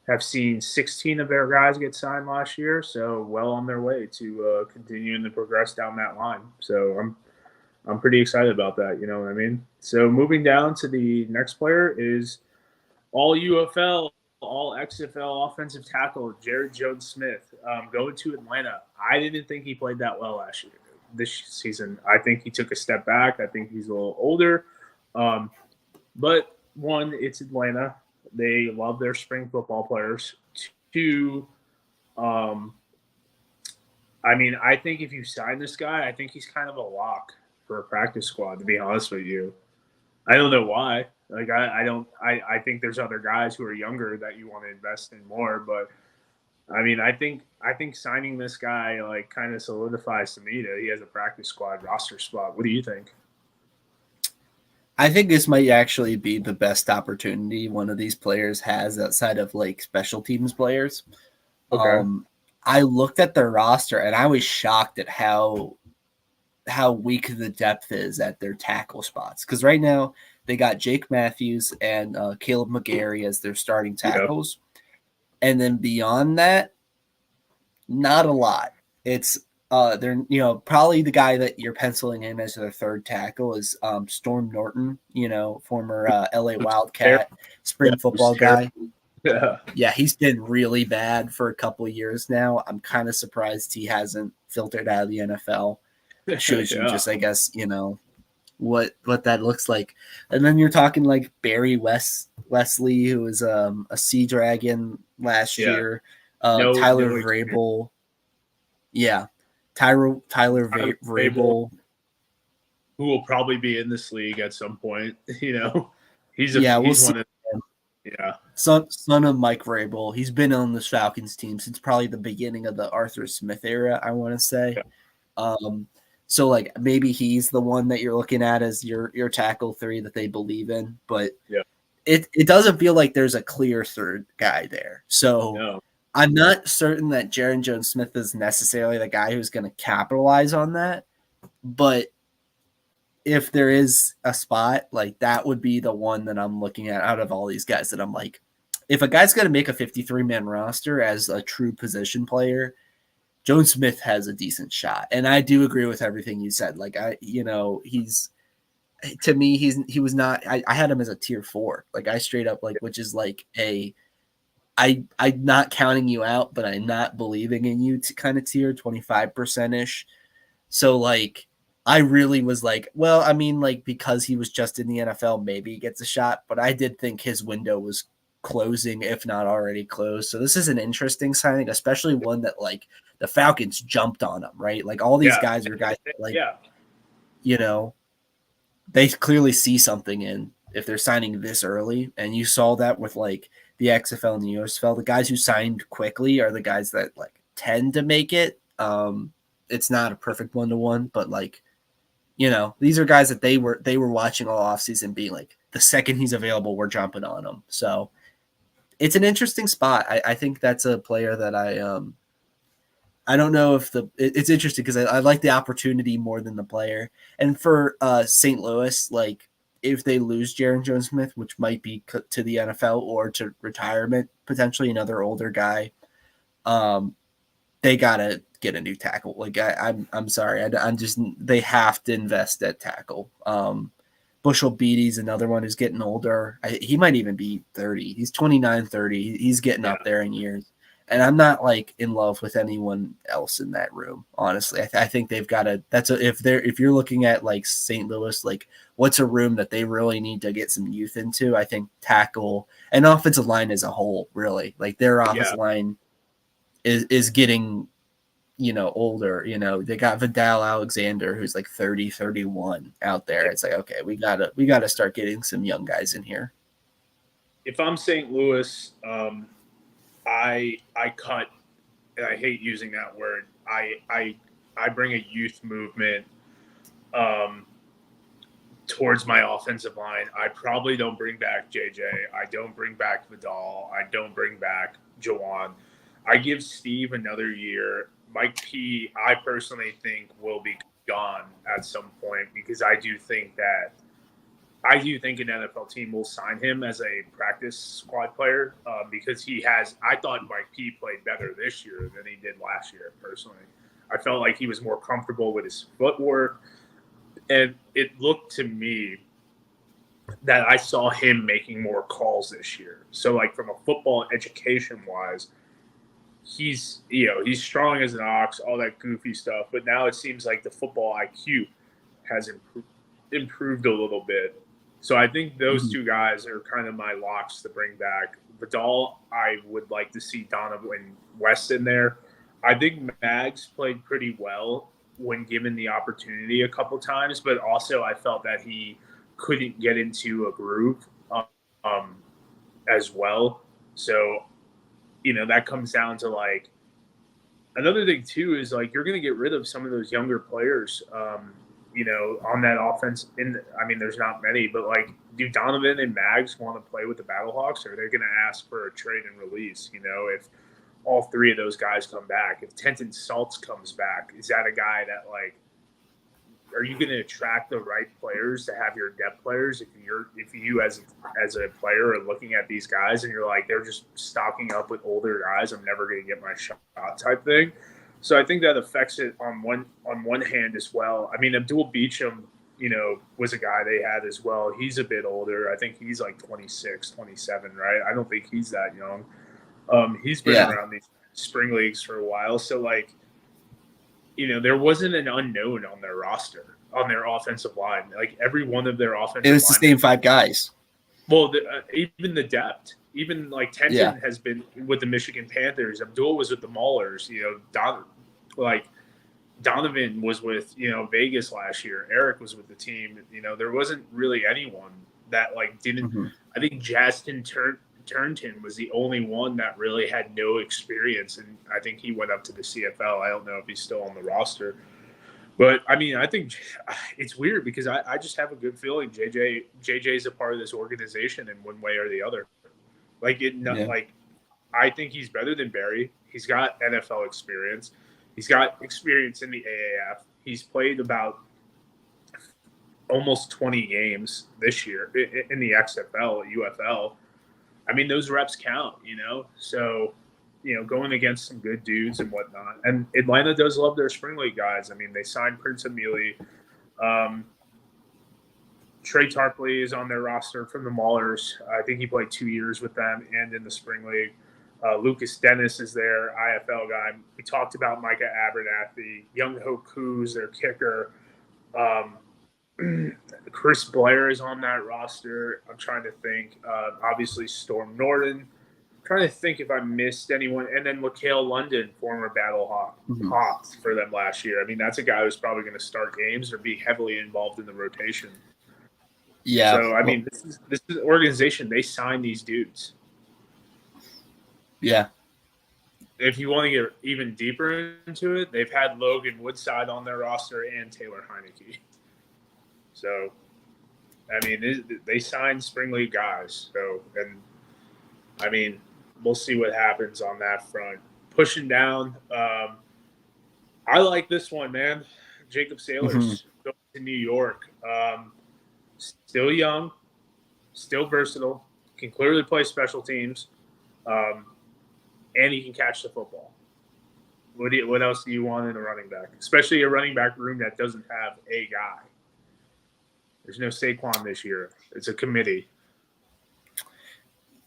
have seen 16 of their guys get signed last year, so well on their way to continuing to progress down that line. So I'm pretty excited about that. You know what I mean? So moving down to the next player is All-UFL, All-XFL offensive tackle Jared Jones-Smith, going to Atlanta. I didn't think he played that well last year. This season, I think he took a step back. I think he's a little older. But one, it's Atlanta. They love their spring football players. 2, I mean, I think if you sign this guy, I think he's kind of a lock for a practice squad, to be honest with you. I don't know why. Like, I think there's other guys who are younger that you want to invest in more. But, I mean, I think signing this guy, like, kind of solidifies to me that he has a practice squad roster spot. What do you think? I think this might actually be the best opportunity one of these players has outside of like special teams players. Okay. I looked at their roster and I was shocked at how weak the depth is at their tackle spots. Because right now they got Jake Matthews and Caleb McGarry as their starting tackles. Yep. And then beyond that, not a lot. It's they're probably the guy that you're penciling in as their third tackle is Storm Norton, former LA Wildcat spring football guy. Yeah, he's been really bad for a couple of years now. I'm kind of surprised he hasn't filtered out of the NFL. It shows you just, I guess, what that looks like. And then you're talking like Barry Wesley, who was a Sea Dragon last year. Tyler Vrabel. Yeah. Tyler Vrabel, who will probably be in this league at some point. He's we'll see. One of, son of Mike Vrabel. He's been on this Falcons team since probably the beginning of the Arthur Smith era, I want to say. So like maybe he's the one that you're looking at as your tackle 3 that they believe in, but Yeah. it doesn't feel like there's a clear third guy there. So No. I'm not certain that Jaron Jones-Smith is necessarily the guy who's going to capitalize on that, but if there is a spot, like that would be the one that I'm looking at out of all these guys that I'm like, if a guy's going to make a 53-man roster as a true position player, Jones Smith has a decent shot. And I do agree with everything you said. Like he's to me, he was not I had him as a tier 4. Like I straight up like, which is like I'm not counting you out, but I'm not believing in you to kind of tier 25% ish. So like I really was like, well, I mean, like because he was just in the NFL, maybe he gets a shot, but I did think his window was closing, if not already closed. So this is an interesting signing, especially one that like the Falcons jumped on him, right? Like all these guys are guys that, like, you know, they clearly see something in if they're signing this early. And you saw that with like the XFL and the USFL. The guys who signed quickly are the guys that like tend to make it. It's not a perfect 1-to-1, but like, you know, these are guys that they were watching all offseason being like, the second he's available, we're jumping on him. So it's an interesting spot. I think that's a player that I don't know if it's interesting because I like the opportunity more than the player. And for St. Louis, like if they lose Jaron Jones-Smith, which might be to the NFL or to retirement, potentially another older guy, they gotta get a new tackle. Like I'm sorry, I'm just they have to invest at tackle. Bushel Beatty's another one who's getting older. He might even be 30. He's 29, 30. He's getting up there in years. And I'm not like in love with anyone else in that room, honestly. I think they've got to. If you're looking at like St. Louis, like what's a room that they really need to get some youth into? I think tackle and offensive line as a whole, really, like their offensive line is getting, you know, older. You know, they got Vidal Alexander who's like 30, 31 out there. It's like, okay, we gotta start getting some young guys in here. If I'm St. Louis, I cut, and I hate using that word. I bring a youth movement towards my offensive line. I probably don't bring back JJ. I don't bring back Vidal. I don't bring back Jawan. I give Steve another year. Mike P, I personally think will be gone at some point because I do think an NFL team will sign him as a practice squad player because he has. I thought Mike P played better this year than he did last year. Personally, I felt like he was more comfortable with his footwork, and it looked to me that I saw him making more calls this year. So, like from a football education wise, he's strong as an ox, all that goofy stuff. But now it seems like the football IQ has improved a little bit. So I think those two guys are kind of my locks to bring back. Vidal, I would like to see Donovan West in there. I think Mags played pretty well when given the opportunity a couple times, but also I felt that he couldn't get into a groove as well. So, that comes down to like another thing too is like you're going to get rid of some of those younger players. On that offense. There's not many, but like, do Donovan and Mags want to play with the Battlehawks, or are they going to ask for a trade and release? If all three of those guys come back, if Tenton Salts comes back, is that a guy that like, are you going to attract the right players to have your depth players? If you as a player are looking at these guys and you're like, they're just stocking up with older guys, I'm never going to get my shot type thing. So I think that affects it on one hand as well. I mean, Abdul Beecham, was a guy they had as well. He's a bit older. I think he's like 26, 27, right? I don't think he's that young. He's been around these spring leagues for a while. So like, there wasn't an unknown on their roster, on their offensive line. Like every one of their offensive line. It was the same 5 guys. Well, even the depth. Even like Tenton has been with the Michigan Panthers. Abdul was with the Maulers. Donovan was with Vegas last year. Eric was with the team. There wasn't really anyone that like didn't. Mm-hmm. I think Justin Turnton was the only one that really had no experience, and I think he went up to the CFL. I don't know if he's still on the roster, But I mean, I think it's weird because I just have a good feeling JJ is a part of this organization in one way or the other. Like Yeah. like I think he's better than Barry. He's got NFL experience. He's got experience in the AAF. He's played about almost 20 games this year in the XFL, UFL. I mean, those reps count, you know? So, you know, going against some good dudes and whatnot. And Atlanta does love their spring league guys. I mean, they signed Prince Emili. Um, Trey Tarpley is on their roster from the Maulers. I think he played 2 years with them and in the spring league. Lucas Dennis is their IFL guy. We talked about Micah Abernathy, Young Ho Koo's their kicker. Um, Chris Blair is on that roster. I'm trying to think. Obviously, Storm Norton. I'm trying to think if I missed anyone. And then LaCale London, former Battle Hawk for them last year. I mean, that's a guy who's probably going to start games or be heavily involved in the rotation. Yeah. So, I mean, this is an organization. They sign these dudes. Yeah. If you want to get even deeper into it, they've had Logan Woodside on their roster and Taylor Heineke. So, I mean, they signed spring league guys. So, and I mean, we'll see what happens on that front. Pushing down, I like this one, man. Jacob Sailors going to New York. Still young, still versatile, can clearly play special teams, and he can catch the football. What else do you want in a running back? Especially a running back room that doesn't have a guy. There's no Saquon this year. It's a committee.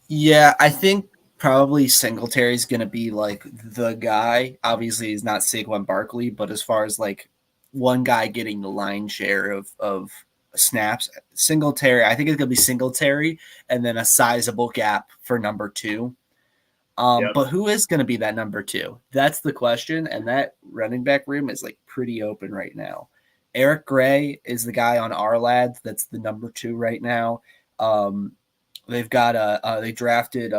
Yeah, I think probably Singletary's going to be like the guy. Obviously, he's not Saquon Barkley, but as far as like one guy getting the line share of snaps, Singletary, I think it's going to be Singletary and then a sizable gap for number two. Yep. But who is going to be that number two? That's the question. And that running back room is like pretty open right now. Eric Gray is the guy on our lads. That's the number two right now. They've got they drafted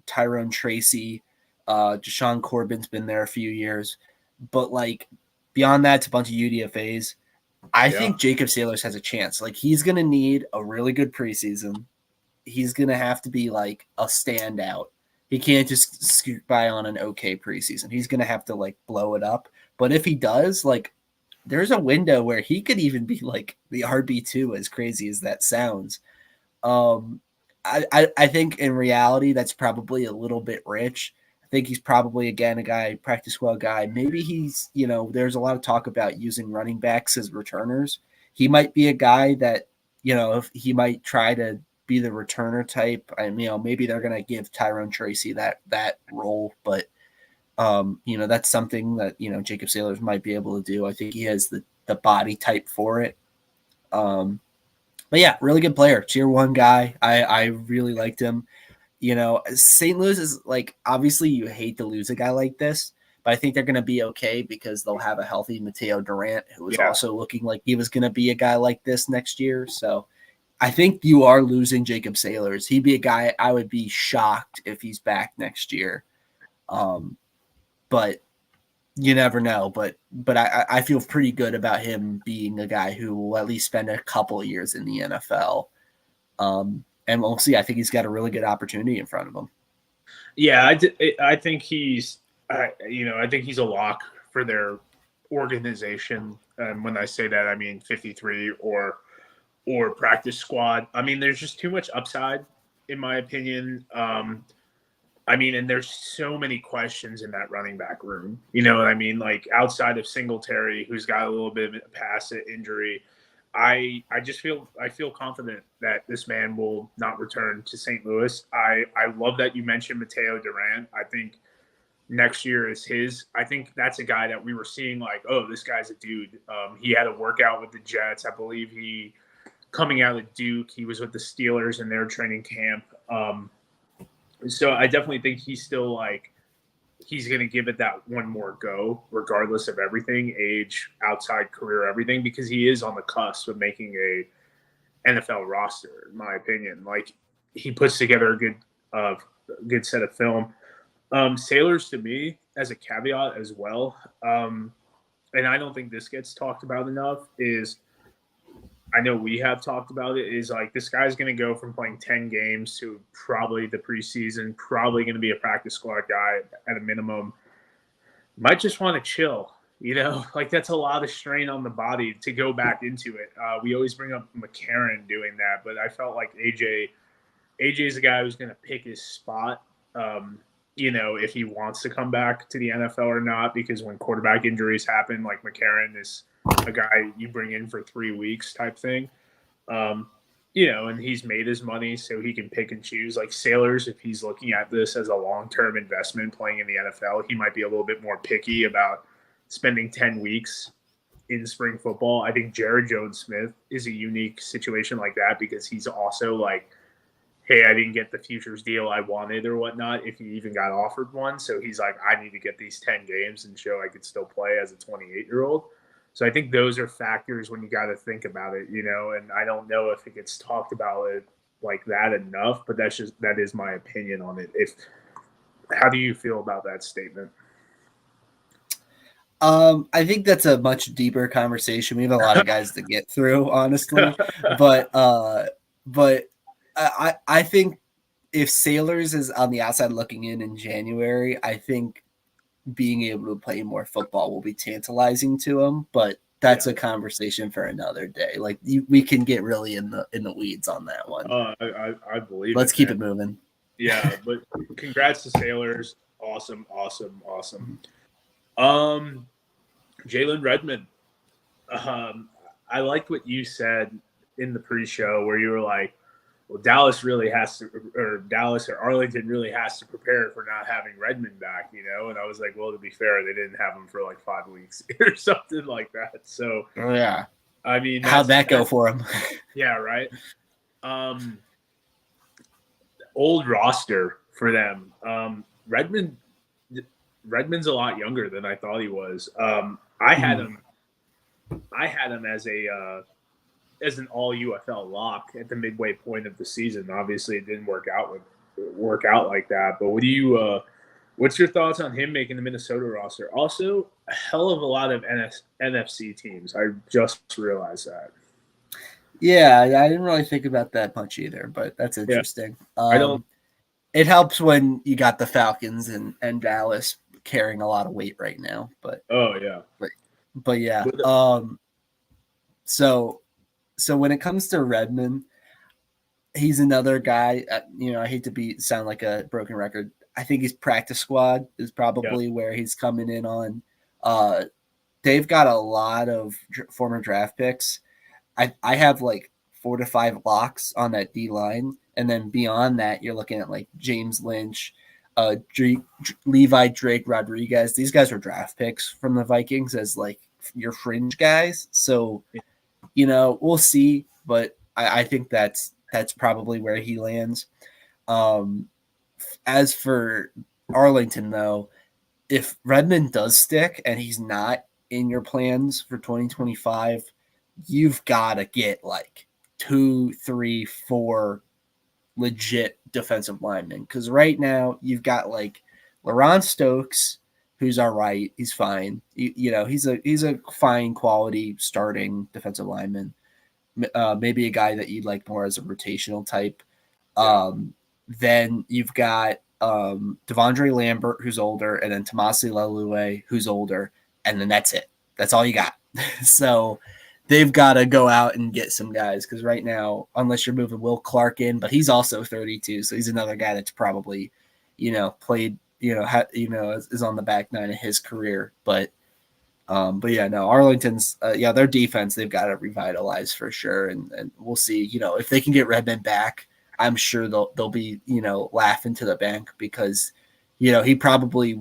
Tyrone Tracy. Deshaun Corbin's been there a few years. But like beyond that, it's a bunch of UDFAs. I think Jacob Sailors has a chance. Like he's going to need a really good preseason. He's going to have to be like a standout. He can't just scoot by on an okay preseason. He's going to have to like blow it up. But if he does, like there's a window where he could even be like the RB2, as crazy as that sounds. I think in reality that's probably a little bit rich. I think he's probably again a guy, practice squad guy. Maybe he's, you know, there's a lot of talk about using running backs as returners. He might be a guy that, you know, if he might try to be the returner type. And, you know, maybe they're going to give Tyrone Tracy that role, but you know, that's something that, you know, Jacob Sailors might be able to do. I think he has the body type for it. But yeah, really good player, tier one guy. I really liked him. You know, St. Louis is like, obviously you hate to lose a guy like this, but I think they're going to be okay because they'll have a healthy Mateo Durant, who is also looking like he was going to be a guy like this next year. So I think you are losing Jacob Sailors. He'd be a guy I would be shocked if he's back next year. But you never know. But I feel pretty good about him being a guy who will at least spend a couple of years in the NFL. And we'll see. I think he's got a really good opportunity in front of him. Yeah, I think he's, you know, I think he's a lock for their organization. And when I say that, I mean 53 or practice squad. I mean, there's just too much upside, in my opinion. I mean, and there's so many questions in that running back room. You know what I mean? Like outside of Singletary, who's got a little bit of a past injury, I feel confident that this man will not return to St. Louis. I love that you mentioned Mateo Durant. I think next year is his. I think that's a guy that we were seeing like, oh, this guy's a dude. He had a workout with the Jets. I believe he coming out of Duke. He was with the Steelers in their training camp. So I definitely think he's still like, he's going to give it that one more go, regardless of everything, age, outside career, everything, because he is on the cusp of making a NFL roster, in my opinion. Like he puts together a good set of film. Sailors to me, as a caveat as well, and I don't think this gets talked about enough, is I know we have talked about it, is like this guy's going to go from playing 10 games to probably the preseason, probably going to be a practice squad guy at a minimum. Might just want to chill, like that's a lot of strain on the body to go back into it. We always bring up McCarron doing that, but I felt like AJ's a guy who's going to pick his spot, if he wants to come back to the NFL or not, because when quarterback injuries happen, like McCarron is a guy you bring in for 3 weeks type thing. And he's made his money, so he can pick and choose. Like Sailors, if he's looking at this as a long-term investment playing in the NFL, he might be a little bit more picky about spending 10 weeks in spring football. I think Jared Jones-Smith is a unique situation like that because he's also like, hey, I didn't get the futures deal I wanted or whatnot, if he even got offered one. So he's like, I need to get these 10 games and show I could still play as a 28-year-old. So I think those are factors when you got to think about it, and I don't know if it gets talked about it like that enough, but that is my opinion on it. How do you feel about that statement? I think that's a much deeper conversation. We have a lot of guys to get through, honestly, but I think if Sailors is on the outside looking in January, I think being able to play more football will be tantalizing to him, but that's a conversation for another day. Like we can get really in the weeds on that one. I believe. Let's keep it moving. Yeah, but congrats to Sailors. Awesome. Jalen Redmond. I liked what you said in the pre-show where you were like, well, Dallas or Arlington really has to prepare for not having Redmond back, And I was like, well, to be fair, they didn't have him for like 5 weeks or something like that. So, yeah. I mean, how'd that go for him? Yeah, right. Old roster for them. Redmond's a lot younger than I thought he was. I had him as an all-UFL lock at the midway point of the season. Obviously, it didn't work out like that. But what's your thoughts on him making the Minnesota roster? Also, a hell of a lot of NFC teams. I just realized that. Yeah, I didn't really think about that much either, but that's interesting. Yeah. I don't. It helps when you got the Falcons and Dallas carrying a lot of weight right now. But but yeah. So when it comes to Redmond, he's another guy. I hate to sound like a broken record. I think his practice squad is probably where he's coming in on. They've got a lot of former draft picks. I have like 4 to 5 locks on that D line, and then beyond that, you're looking at like James Lynch, Levi Drake Rodriguez. These guys are draft picks from the Vikings as like your fringe guys. So. We'll see, but I think that's probably where he lands. As for Arlington, though, if Redmond does stick and he's not in your plans for 2025, you've got to get like 2, 3, 4 legit defensive linemen. Because right now you've got like LaRon Stokes, who's all right. He's fine. He's a fine quality starting defensive lineman. Maybe a guy that you'd like more as a rotational type. Then you've got Devondre Lambert, who's older, and then Tomasi Lalue, who's older, and then that's it. That's all you got. So they've got to go out and get some guys because right now, unless you're moving Will Clark in, but he's also 32, so he's another guy that's probably, played. Is on the back nine of his career. But yeah, no, Arlington's, their defense, they've got to revitalize for sure. And we'll see, if they can get Redmond back, I'm sure they'll be, laughing to the bank because, he probably,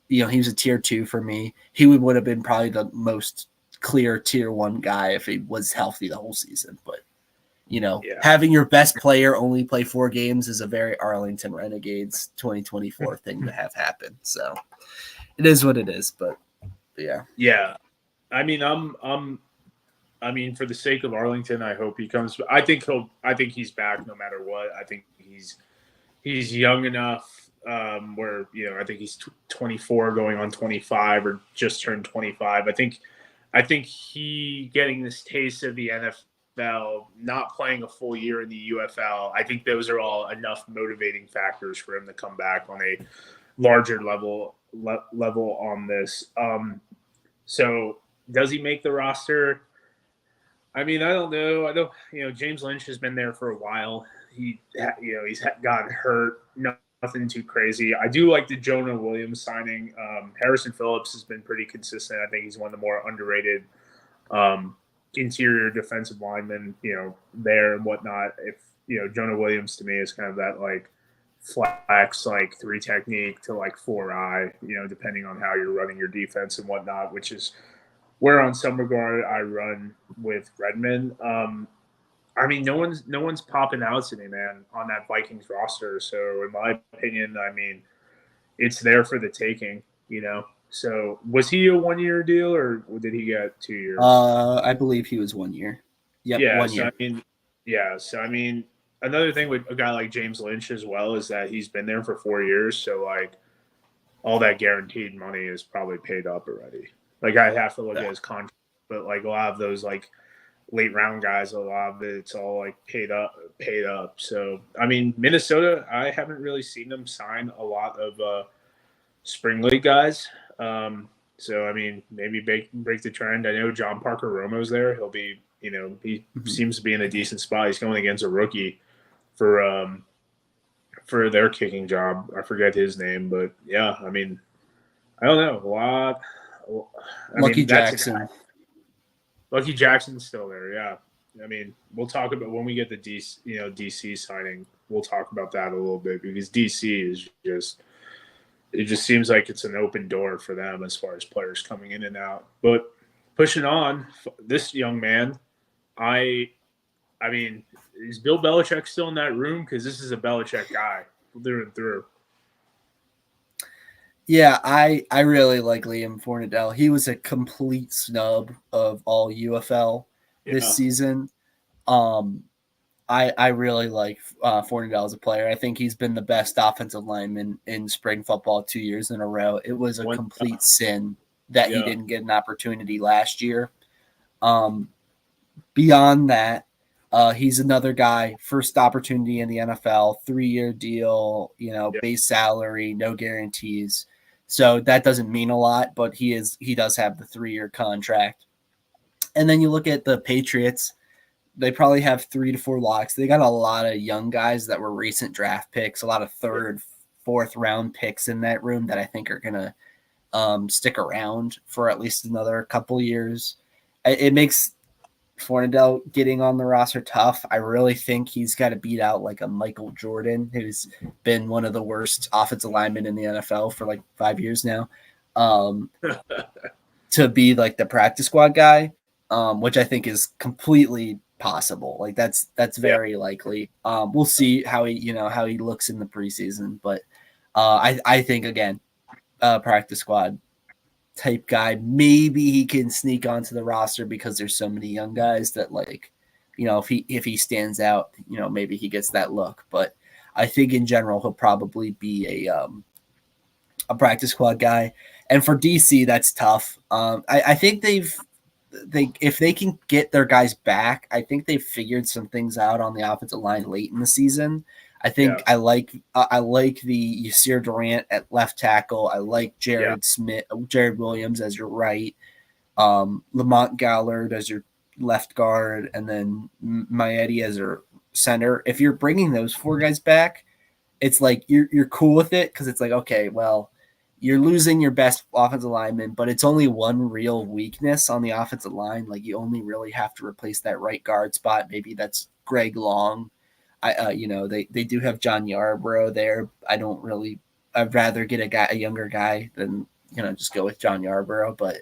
he was a tier 2 for me. He would have been probably the most clear tier 1 guy if he was healthy the whole season. But, having your best player only play 4 games is a very Arlington Renegades 2024 thing to have happen. So it is what it is, but yeah. Yeah. I mean, for the sake of Arlington, I hope he comes. I think he's back no matter what. I think he's young enough. where I think he's 24 going on 25 or just turned 25. I think he getting this taste of the NFL, not playing a full year in the UFL, I think those are all enough motivating factors for him to come back on a larger level on this. So does he make the roster? I mean, I don't know. I don't. James Lynch has been there for a while. He's gotten hurt. Nothing too crazy. I do like the Jonah Williams signing. Harrison Phillips has been pretty consistent. I think he's one of the more underrated interior defensive linemen, there and whatnot. If Jonah Williams to me is kind of that like flex, like 3 technique to like 4 eye, depending on how you're running your defense and whatnot, which is where on some regard I run with Redmond. I mean, no one's popping out to me, man, on that Vikings roster. So in my opinion, I mean, it's there for the taking, So was he a 1-year deal or did he get 2 years? I believe he was 1 year. Yep, yeah, 1 so year. So I mean, another thing with a guy like James Lynch as well is that he's been there for 4 years, so like all that guaranteed money is probably paid up already. Like I'd have to look at his contract, but like a lot of those like late round guys, a lot of it's all like paid up. So I mean, Minnesota, I haven't really seen them sign a lot of spring league guys. So I mean, maybe break the trend. I know John Parker Romo's there. He'll be, he seems to be in a decent spot. He's going against a rookie for their kicking job. I forget his name, but yeah, I mean, I don't know. Lucky Jackson. Lucky Jackson's still there, yeah. I mean, we'll talk about when we get the DC signing. We'll talk about that a little bit because DC is it just seems like it's an open door for them as far as players coming in and out. But pushing on, this young man, I mean, is Bill Belichick still in that room? Because this is a Belichick guy through and through. Yeah, I really like Liam Fornadell. He was a complete snub of All-UFL this season. I really like Fornadell as a player. I think he's been the best offensive lineman in spring football 2 years in a row. It was a complete sin that he didn't get an opportunity last year. Beyond that, he's another guy, first opportunity in the NFL, 3-year deal, base salary, no guarantees. So that doesn't mean a lot, but he does have the 3-year contract. And then you look at the Patriots, they probably have 3 to 4 locks. They got a lot of young guys that were recent draft picks, a lot of 3rd, 4th round picks in that room that I think are going to stick around for at least another couple years. It makes Fornadell getting on the roster tough. I really think he's got to beat out like a Michael Jordan, who's been one of the worst offensive linemen in the NFL for like 5 years now, to be like the practice squad guy, which I think is completely possible. Like that's very likely. We'll see how he looks in the preseason, but I think again, practice squad type guy. Maybe he can sneak onto the roster because there's so many young guys that if he stands out, maybe he gets that look. But I think in general he'll probably be a practice squad guy. And for DC, that's tough. I think if they can get their guys back, I think they've figured some things out on the offensive line late in the season. I think I like the Yasir Durant at left tackle. I like Jared Williams as your right, Lamont Gallard as your left guard, and then Maedi as your center. If you're bringing those 4 guys back, it's like you're cool with it because it's like, okay, well, you're losing your best offensive lineman, but it's only one real weakness on the offensive line. Like you only really have to replace that right guard spot. Maybe that's Greg Long. They do have John Yarbrough there. I'd rather get a younger guy than, just go with John Yarbrough. But,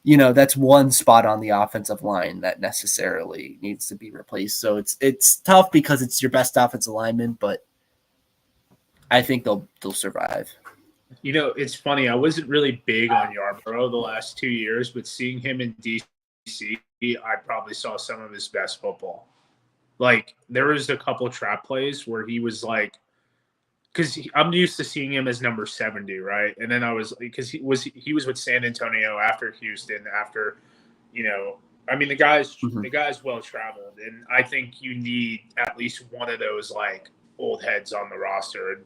that's one spot on the offensive line that necessarily needs to be replaced. So it's tough because it's your best offensive lineman, but I think they'll survive. It's funny. I wasn't really big on Yarbrough the last 2 years, but seeing him in DC, I probably saw some of his best football. Like there was a couple trap plays where he was like because I'm used to seeing him as number 70, right? And then I was because he was with San Antonio after Houston, after I mean the guy's well traveled, and I think you need at least one of those like old heads on the roster. And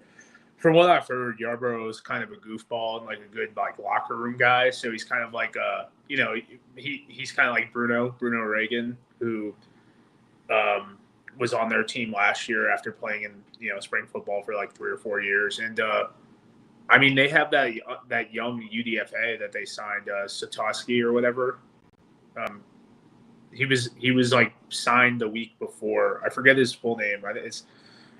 from what I've heard, Yarbrough is kind of a goofball and like a good like locker room guy. So he's kind of like he's kind of like Bruno Reagan, who was on their team last year after playing in spring football for like 3 or 4 years. And I mean they have that young UDFA that they signed, Satoski or whatever. He was like signed the week before. I forget his full name.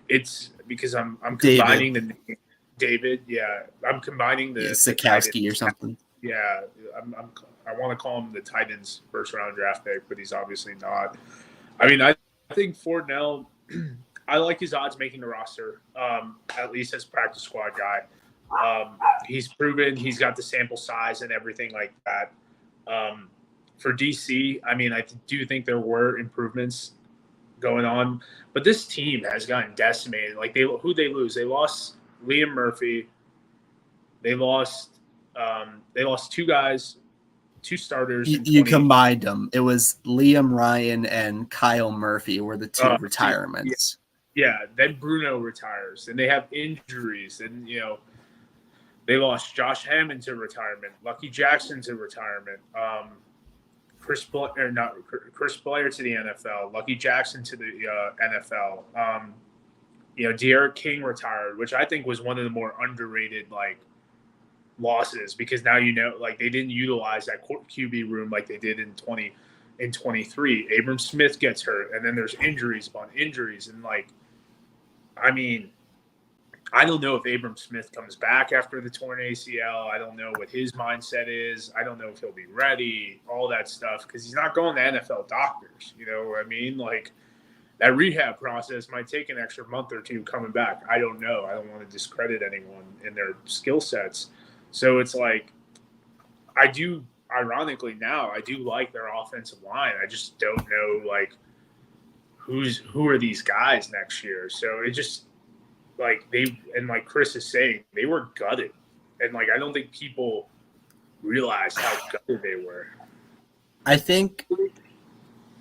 It's because I'm combining the name David. Yeah, I'm combining the Sikowski or something. Yeah, I want to call him the Titans' first round draft pick, but he's obviously not. I mean, I think Fortnell, I like his odds making the roster, at least as practice squad guy. He's proven he's got the sample size and everything like that. For DC, I mean, I do think there were improvements going on, but this team has gotten decimated. Like who they lose? They lost Liam Murphy. They lost 2 guys, 2 starters. You combined them. It was Liam Ryan and Kyle Murphy were the 2 retirements. Yeah, then Bruno retires, and they have injuries, and they lost Josh Hammond to retirement, Lucky Jackson to retirement, Chris Blair to the NFL, Lucky Jackson to the NFL. De'Aaron King retired, which I think was one of the more underrated like losses, because now like they didn't utilize that QB room like they did in 23. Abram Smith gets hurt, and then there's injuries upon injuries, and like, I mean, I don't know if Abram Smith comes back after the torn ACL. I don't know what his mindset is. I don't know if he'll be ready, all that stuff, because he's not going to NFL doctors. You know what I mean? Like, that rehab process might take an extra month or 2 coming back. I don't know. I don't want to discredit anyone in their skill sets. So it's like, ironically now, I do like their offensive line. I just don't know, like, who are these guys next year. So it just, like, like Chris is saying, they were gutted. And, like, I don't think people realized how gutted they were. I think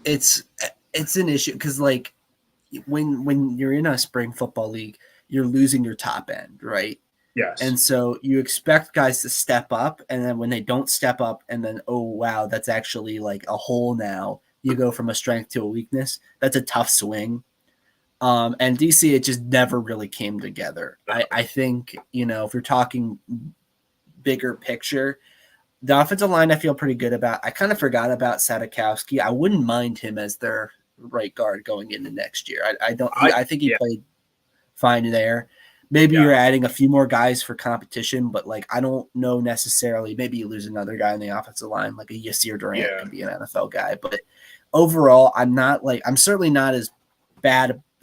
it's an issue because, like, when you're in a spring football league, you're losing your top end, right? Yes. And so you expect guys to step up, and then when they don't step up, and then, oh, wow, that's actually like a hole now. You go from a strength to a weakness. That's a tough swing. And DC, it just never really came together. I think, if you're talking bigger picture, the offensive line I feel pretty good about. I kind of forgot about Sadakowski. I wouldn't mind him as their right guard going into next year. I think he played fine there. Maybe you're adding a few more guys for competition, but like I don't know necessarily. Maybe you lose another guy in the offensive line, like a Yasir Durant could be an NFL guy. But overall, I'm certainly not as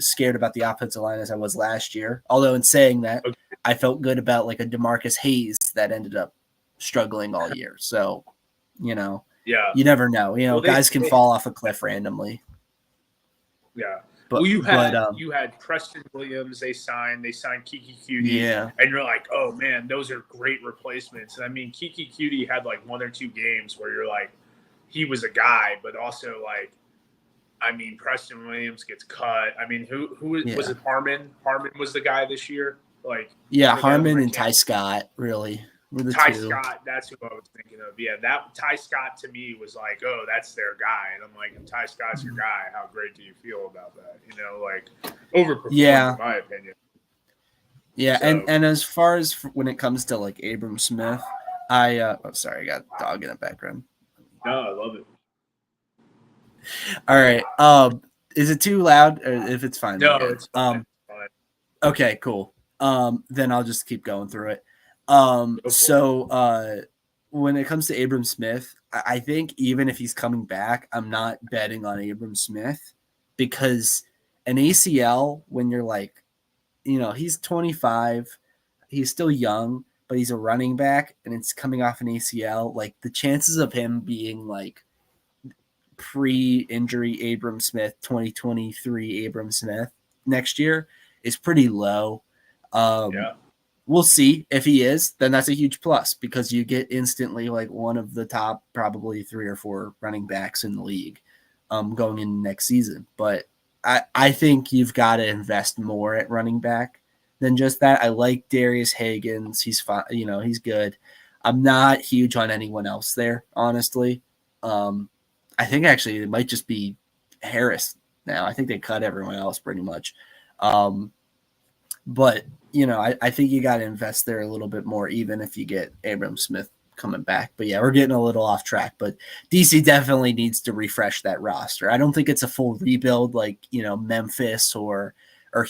scared about the offensive line as I was last year. Although in saying that, I felt good about like a DeMarcus Hayes that ended up struggling all year. So, you never know. Guys can fall off a cliff randomly. Yeah. But, you had Preston Williams. They signed Kiki Cutie. Yeah. And you're like, oh man, those are great replacements. And I mean, Kiki Cutie had like 1 or 2 games where you're like, he was a guy, but also like, I mean, Preston Williams gets cut. I mean, who was it? Harmon? Harmon was the guy this year. Like, Harmon and Ty Scott really. Ty Scott, that's who I was thinking of. Yeah, that Ty Scott to me was like, oh, that's their guy. And I'm like, if Ty Scott's your guy, how great do you feel about that? Like overperformed in my opinion. Yeah, so, and as far as when it comes to like Abram Smith, I got a dog in the background. No, I love it. All right. Is it too loud? Or if it's fine? No, it's fine. Okay, cool. Then I'll just keep going through it. When it comes to Abram Smith, I think even if he's coming back, I'm not betting on Abram Smith because an ACL, when you're like, he's 25, he's still young, but he's a running back and it's coming off an ACL. Like the chances of him being like pre-injury Abram Smith, 2023 Abram Smith next year is pretty low. Yeah. We'll see if he is, then that's a huge plus because you get instantly like one of the top probably 3 or 4 running backs in the league going in next season. But I think you've got to invest more at running back than just that. I like Darius Higgins. He's fine. He's good. I'm not huge on anyone else there, honestly. I think actually it might just be Harris now. I think they cut everyone else pretty much. But I think you got to invest there a little bit more, even if you get Abram Smith coming back. But yeah, we're getting a little off track. But DC definitely needs to refresh that roster. I don't think it's a full rebuild like Memphis or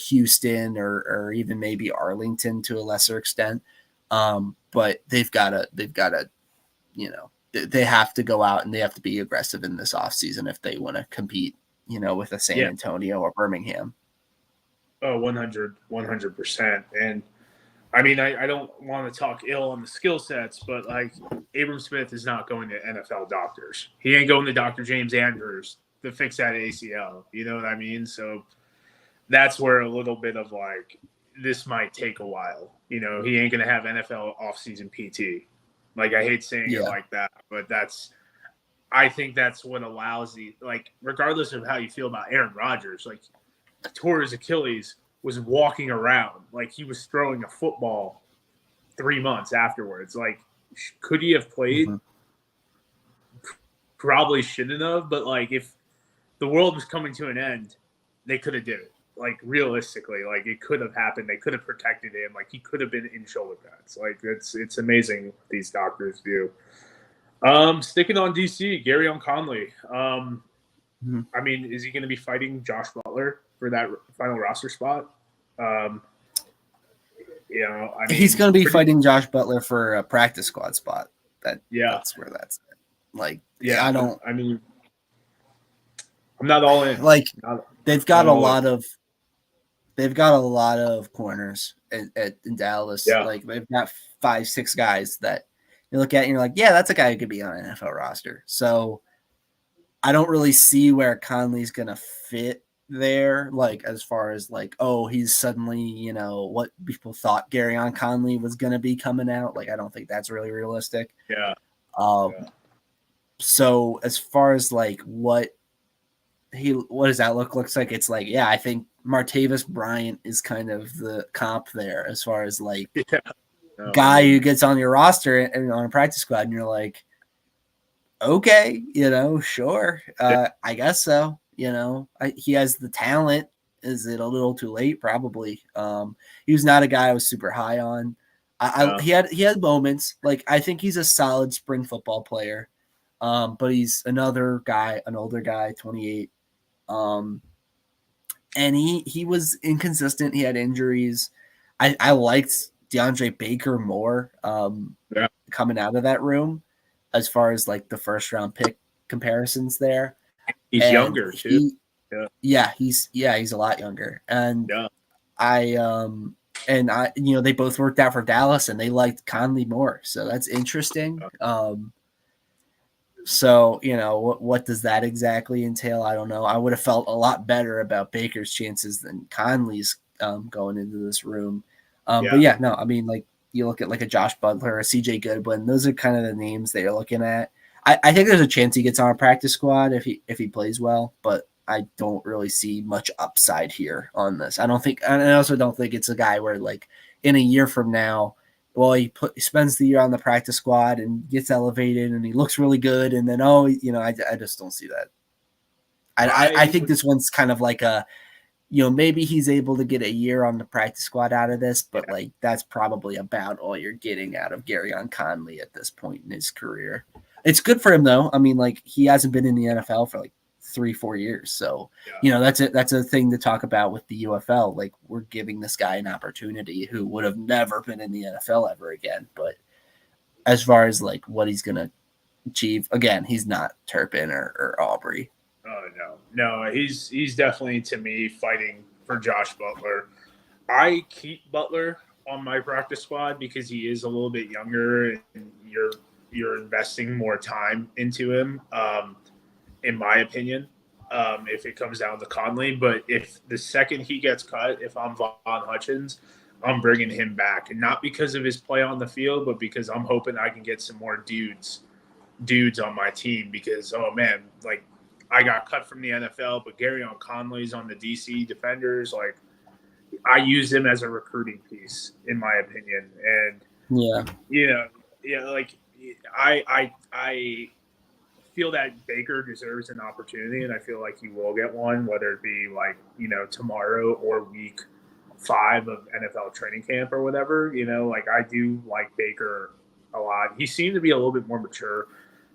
Houston or even maybe Arlington to a lesser extent. But they've got to they have to go out and they have to be aggressive in this offseason if they want to compete with a San Antonio or Birmingham. Oh, 100%. And I mean, I don't want to talk ill on the skill sets, but like Abram Smith is not going to NFL doctors. He ain't going to Dr. James Andrews to fix that ACL. You know what I mean? So that's where a little bit of like, this might take a while. He ain't going to have NFL offseason PT. Like, I hate saying it like that, but I think that's what allows regardless of how you feel about Aaron Rodgers, like, tore his Achilles, was walking around like he was throwing a football 3 months afterwards. Like, could he have played? Mm-hmm. Probably shouldn't have, but like if the world was coming to an end, they could have did it. Like, realistically, like, it could have happened. They could have protected him. Like, he could have been in shoulder pads. Like, it's amazing what these doctors do. Sticking on DC, Garyon Conley. I mean, is he going to be fighting Josh Butler for that final roster spot? I mean, he's going to be fighting Josh Butler for a practice squad spot. That's where that's at. Like, I mean, I'm not all in. Like, they've got a lot of corners in Dallas. Yeah. Like, they've got 5-6 guys that you look at and you're like, yeah, that's a guy who could be on an NFL roster. So I don't really see where Conley's going to fit there, like, as far as like, oh, he's suddenly, what people thought Garyon Conley was going to be coming out. Like, I don't think that's really realistic. Yeah. So as far as like what his outlook looks like, it's like, yeah, I think Martavis Bryant is kind of the comp there as far as like guy who gets on your roster and on a practice squad and you're like, okay, sure. I guess so. He has the talent. Is it a little too late? Probably. He was not a guy I was super high on. He had moments. Like, I think he's a solid spring football player. But he's another guy, an older guy, 28. And he was inconsistent. He had injuries. I liked DeAndre Baker more coming out of that room as far as like the first round pick comparisons there. He's younger too. He's a lot younger. And they both worked out for Dallas and they liked Conley more. So that's interesting. So, what does that exactly entail? I don't know. I would have felt a lot better about Baker's chances than Conley's going into this room. But yeah, no, I mean, like, you look at like a Josh Butler, a CJ Goodwin, those are kind of the names that you're looking at. I think there's a chance he gets on a practice squad if he plays well, but I don't really see much upside here on this. I also don't think it's a guy where like in a year from now, well, he spends the year on the practice squad and gets elevated and he looks really good. And then, I just don't see that. I think this one's kind of like a, maybe he's able to get a year on the practice squad out of this, but like that's probably about all you're getting out of Garyon Conley at this point in his career. It's good for him though. I mean, like, he hasn't been in the NFL for like 3-4 years. So, that's a thing to talk about with the UFL. Like, we're giving this guy an opportunity who would have never been in the NFL ever again. But as far as like what he's going to achieve, again, he's not Turpin or Aubrey. Oh, no, he's definitely, to me, fighting for Josh Butler. I keep Butler on my practice squad because he is a little bit younger and you're investing more time into him, in my opinion, if it comes down to Conley. But if the second he gets cut, if I'm Von Hutchins, I'm bringing him back, and not because of his play on the field, but because I'm hoping I can get some more dudes on my team. Because oh man, like I got cut from the NFL, but Garyon Conley's on the DC Defenders. Like I use him as a recruiting piece, in my opinion, and Yeah. like I feel that Baker deserves an opportunity, and I feel like he will get one, whether it be like tomorrow or week 5 of NFL training camp or whatever. Like I do like Baker a lot. He seemed to be a little bit more mature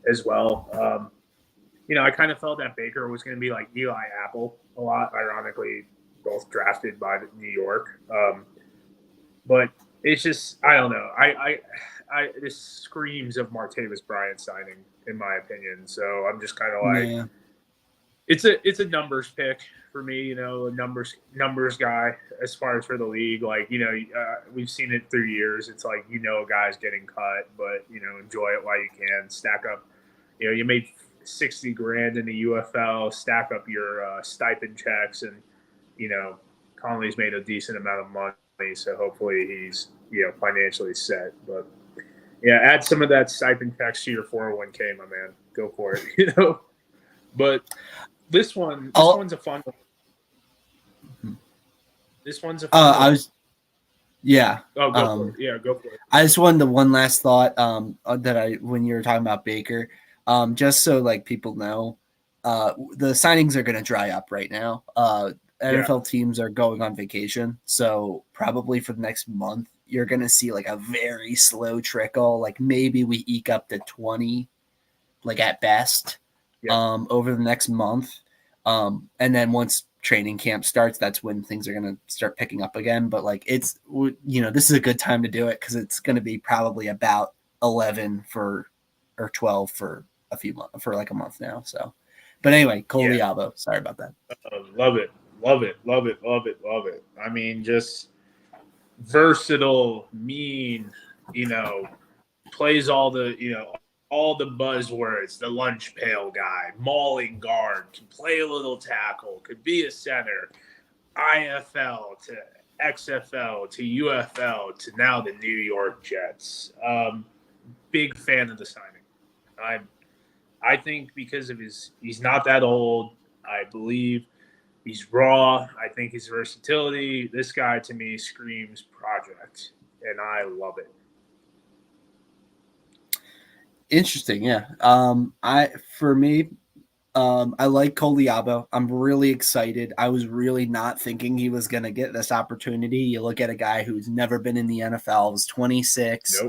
as well. I kind of felt that Baker was going to be like Eli Apple a lot. Ironically, both drafted by New York. But it's just I don't know. This screams of Martavis Bryant signing, in my opinion. So I'm just kind of like, Yeah. it's a numbers pick for me. A numbers guy as far as for the league. Like we've seen it through years. It's like a guy's getting cut, but enjoy it while you can. Stack up. You made $60,000 in the UFL. Stack up your stipend checks, and Conley's made a decent amount of money. So hopefully he's financially set. But yeah, add some of that stipend checks to your 401k, my man. Go for it. But this one's a fun one. This one's a fun one. Yeah. Oh, go for it. Yeah, go for it. I just wanted one last thought that when you were talking about Baker, just so like people know, the signings are going to dry up right now. NFL teams are going on vacation, so probably for the next month, you're going to see like a very slow trickle. Like maybe we eke up to 20, like at best, over the next month. And then once training camp starts, that's when things are going to start picking up again. But like this is a good time to do it because it's going to be probably about 11 or 12 for like a month now. So, but anyway, Cole Diabo, sorry about that. Love it. Love it. Love it. Love it. Love it. I mean, just versatile, mean, plays all the buzzwords, the lunch pail guy, mauling guard, can play a little tackle, could be a center, IFL to XFL to UFL to now the New York Jets. Big fan of the signing. I think because of he's not that old. I believe he's raw. I think his versatility. This guy to me screams project, and I love it. Interesting, yeah. I like Cole Diabo. I'm really excited. I was really not thinking he was going to get this opportunity. You look at a guy who's never been in the NFL, was 26,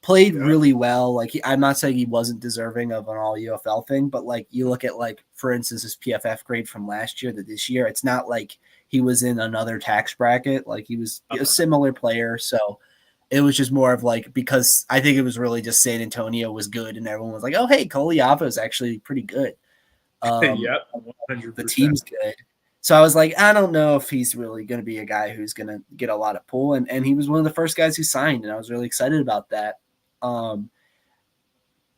played really well. Like I'm not saying he wasn't deserving of an All-UFL thing, but like you look at like, for instance, his PFF grade from last year to this year, it's not like he was in another tax bracket. Like he was a similar player. So it was just more of like, because I think it was really just San Antonio was good and everyone was like, oh, hey, Cole Diabo is actually pretty good. 100%. The team's good. So I was like, I don't know if he's really going to be a guy who's going to get a lot of pull. And he was one of the first guys who signed, and I was really excited about that.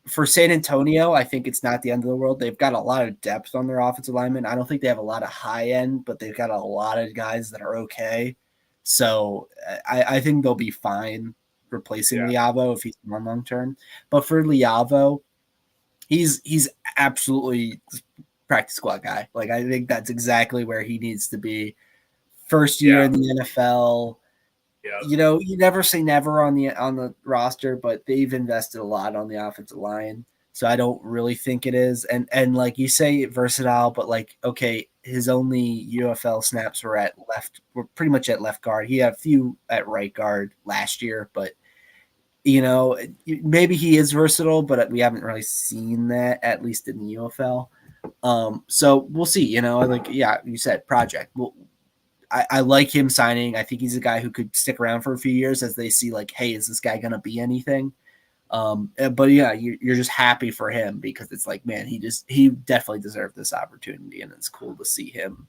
For San Antonio, I think it's not the end of the world. They've got a lot of depth on their offensive linemen. I don't think they have a lot of high end, but they've got a lot of guys that are okay. So I think they'll be fine replacing Liavo if he's long term. But for Liavo, he's absolutely practice squad guy. Like I think that's exactly where he needs to be. First year in the NFL. You never say never on the roster, but they've invested a lot on the offensive line. So I don't really think it is. And like you say, versatile, but like, okay, his only UFL snaps were pretty much at left guard. He had a few at right guard last year, but maybe he is versatile, but we haven't really seen that, at least in the UFL. So we'll see, like, you said project. Well, I like him signing. I think he's a guy who could stick around for a few years as they see like, hey, is this guy going to be anything? But you're just happy for him because it's like, man, he definitely deserved this opportunity, and it's cool to see him,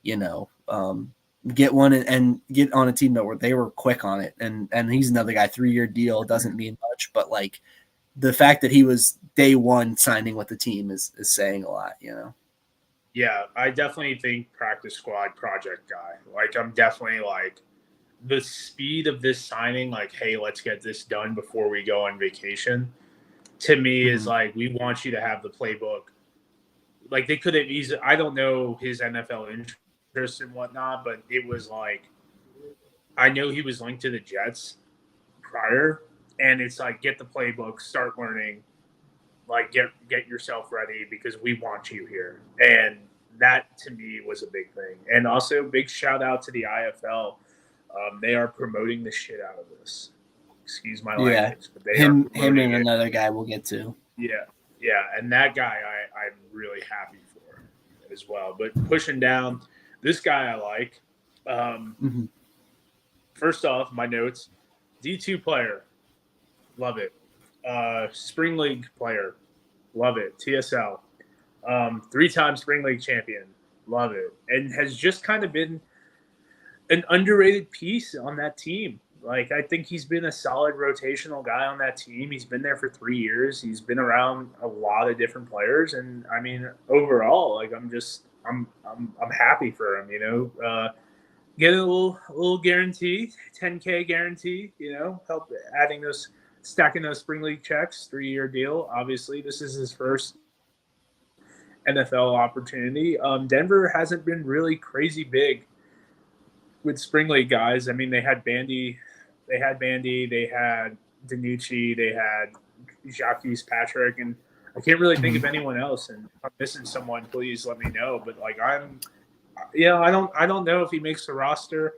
get one and get on a team that they were quick on it. And he's another guy, 3-year deal doesn't mean much, but like the fact that he was day one signing with the team is saying a lot, Yeah, I definitely think practice squad project guy. Like I'm definitely like the speed of this signing, like, hey, let's get this done before we go on vacation, to me is like, we want you to have the playbook. Like, they could have easily, I don't know his NFL interest and whatnot, but it was like, I know he was linked to the Jets prior, and it's like, get the playbook, start learning, like, get yourself ready because we want you here. And that to me was a big thing. And also, big shout out to the IFL. They are promoting the shit out of this. Excuse my Yeah, language, but they are him promoting and it. another guy we'll get to. Yeah, yeah, and that guy I'm really happy for as well. But pushing down this guy I like. First off, my notes: D2 player, love it. Spring League player, love it. TSL, 3-time Spring League champion, love it, and has just kind of been an underrated piece on that team. Like, I think he's been a solid rotational guy on that team. He's been there for 3 years. He's been around a lot of different players, and I mean, overall, like, I'm happy for him. Get a little guarantee, 10K guarantee. Help stacking those spring league checks, 3-year deal. Obviously, this is his first NFL opportunity. Denver hasn't been really crazy big with spring league guys. I mean, they had Bandy, they had Danucci, they had Jacques Patrick, and I can't really think of anyone else. And if I'm missing someone, please let me know. But like, I don't know if he makes the roster.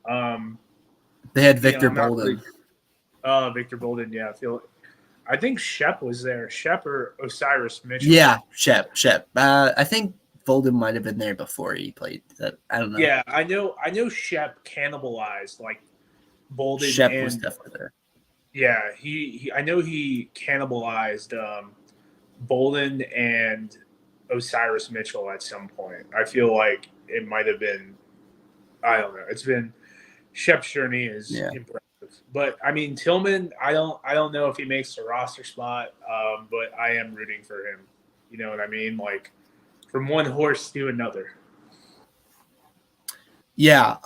They had Victor Bolden. Victor Bolden. Yeah, I think Shep was there. Shep or Osiris Mitchell. Yeah, Shep. I think Bolden might have been there before he played. I don't know. Yeah, I know Shep cannibalized like Bolden. Shep was definitely there. Yeah, I know he cannibalized Bolden and Osiris Mitchell at some point. I feel like it might have been, I don't know. It's been Shep's journey is impressive. But I mean, Tillman, I don't know if he makes the roster spot, but I am rooting for him. You know what I mean? Like, from one horse to another. Yeah,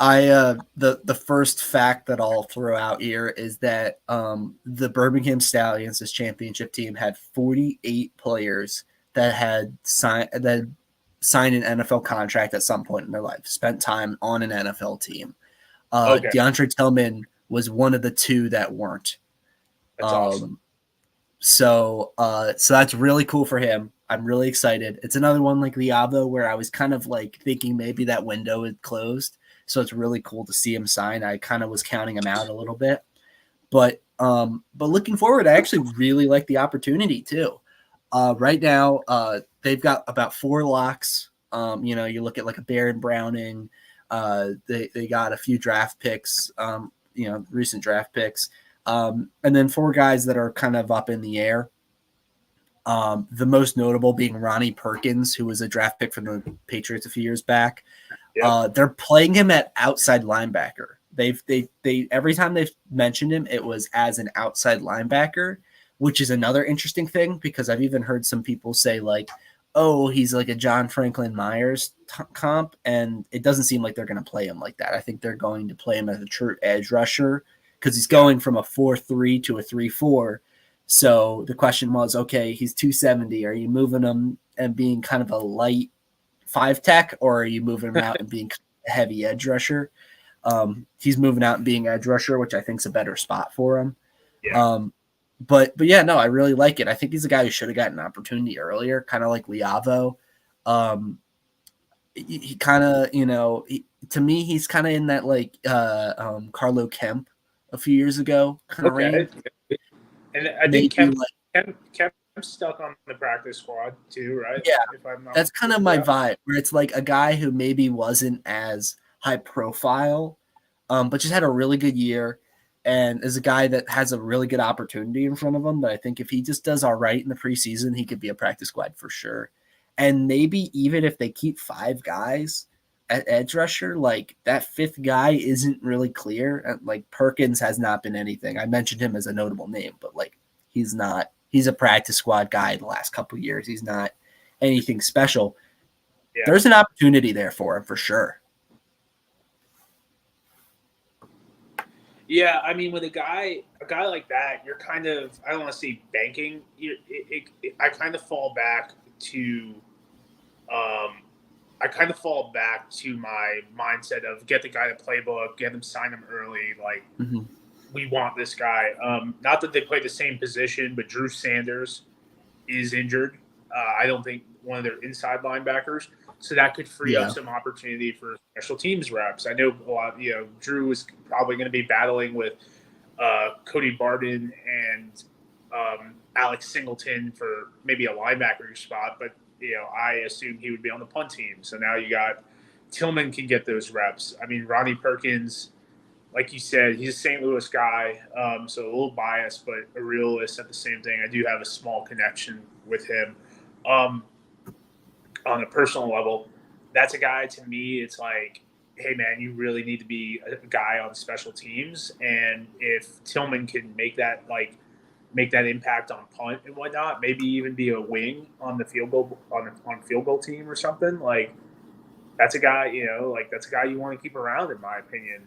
the first fact that I'll throw out here is that the Birmingham Stallions, this championship team, had 48 players that had signed an NFL contract at some point in their life, spent time on an NFL team. DeAndre Tillman was one of the 2 that weren't. That's awesome. So that's really cool for him. I'm really excited. It's another one like Liavo where I was kind of like thinking maybe that window had closed. So it's really cool to see him sign. I kind of was counting him out a little bit. But looking forward, I actually really like the opportunity too. Right now, they've got about 4 locks. You look at like a Baron Browning. They got a few draft picks, recent draft picks. And then 4 guys that are kind of up in the air. The most notable being Ronnie Perkins, who was a draft pick from the Patriots a few years back. Yep. They're playing him at outside linebacker. They every time they've mentioned him, it was as an outside linebacker, which is another interesting thing because I've even heard some people say like, oh, he's like a John Franklin Myers comp, and it doesn't seem like they're going to play him like that. I think they're going to play him as a true edge rusher because he's going from a 4-3 to a 3-4. So the question was, okay, he's 270. Are you moving him and being kind of a light 5 tech, or are you moving him out and being a heavy edge rusher? He's moving out and being edge rusher, which I think is a better spot for him. Yeah. But yeah, no, I really like it. I think he's a guy who should have gotten an opportunity earlier, kind of like Liavo. He kind of, to me, he's kind of in that like Carlo Kemp a few years ago kind of range. And I think Kemp's stuck on the practice squad too, right? Yeah, that's kind of my vibe, where it's like a guy who maybe wasn't as high profile, but just had a really good year and is a guy that has a really good opportunity in front of him. But I think if he just does all right in the preseason, he could be a practice squad for sure. And maybe even if they keep 5 guys at edge rusher, like that 5th guy isn't really clear. Like Perkins has not been anything. I mentioned him as a notable name, but like he's not. He's a practice squad guy the last couple of years. He's not anything special. There's an opportunity there for him for sure. Yeah, I mean, with a guy like that, you're kind of, I don't want to say banking. I kind of fall back to, um, I kind of fall back to my mindset of get the guy the playbook, get him, sign him early. Like, Mm-hmm. we want this guy. Not that they play the same position, but Drew Sanders is injured. I don't think one of their inside linebackers. So that could free up Yeah. some opportunity for special teams reps. I know a lot, Drew is probably going to be battling with Cody Barden and Alex Singleton for maybe a linebacker spot, but I assume he would be on the punt team. So now you got Tillman can get those reps. I mean, Ronnie Perkins, like you said, he's a St. Louis guy, so a little biased, but a realist at the same thing. I do have a small connection with him on a personal level. That's a guy to me. It's like, hey man, you really need to be a guy on special teams, and if Tillman can make that impact on punt and whatnot, maybe even be a wing on the field goal on field goal team or something like. That's a guy, that's a guy you want to keep around, in my opinion.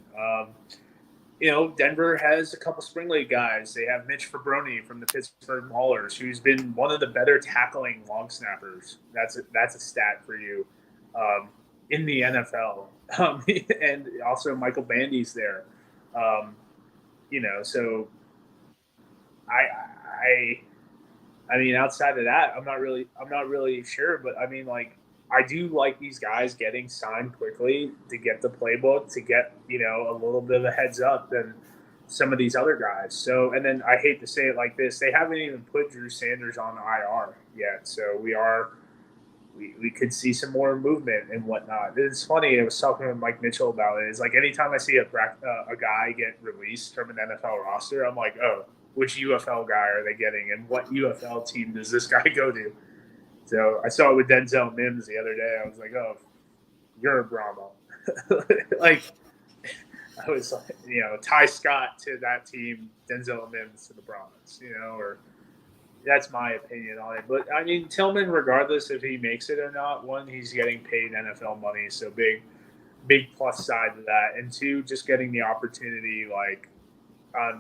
Denver has a couple spring league guys. They have Mitch Fabroni from the Pittsburgh Maulers, who's been one of the better tackling long snappers. That's a stat for you in the NFL. And also Michael Bandy's there. So I mean, outside of that, I'm not really sure, but I mean, like, I do like these guys getting signed quickly to get the playbook, to get, a little bit of a heads up than some of these other guys. So, and then I hate to say it like this, they haven't even put Drew Sanders on IR yet. So we could see some more movement and whatnot. It's funny. I was talking with Mike Mitchell about it. It's like anytime I see a guy get released from an NFL roster, I'm like, oh, which UFL guy are they getting, and what UFL team does this guy go to? So I saw it with Denzel Mims the other day. I was like, oh, you're a Brahmo. Like, I was like, Ty Scott to that team, Denzel Mims to the Brahmas, or that's my opinion on it. But I mean, Tillman, regardless if he makes it or not, one, he's getting paid NFL money, so big plus side to that, and two, just getting the opportunity. Like, I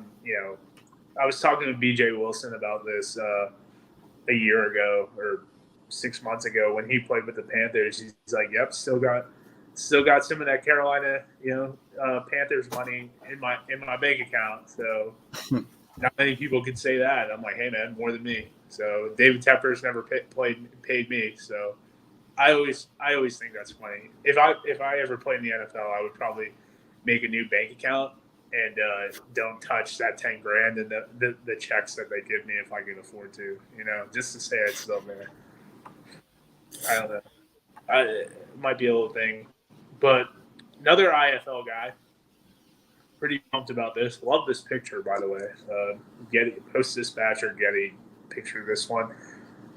was talking to BJ Wilson about this a year ago or 6 months ago when he played with the Panthers. He's like, "Yep, still got some of that Carolina, Panthers money in my bank account." So not many people can say that. I'm like, hey man, more than me. So David Tepper's never paid me. So I always think that's funny. If I ever played in the NFL, I would probably make a new bank account and don't touch that 10 grand and the checks that they give me if I can afford to, just to say it's still there. I don't know. It might be a little thing, but another IFL guy. Pretty pumped about this. Love this picture, by the way. Getty Post Dispatch or Getty picture this one.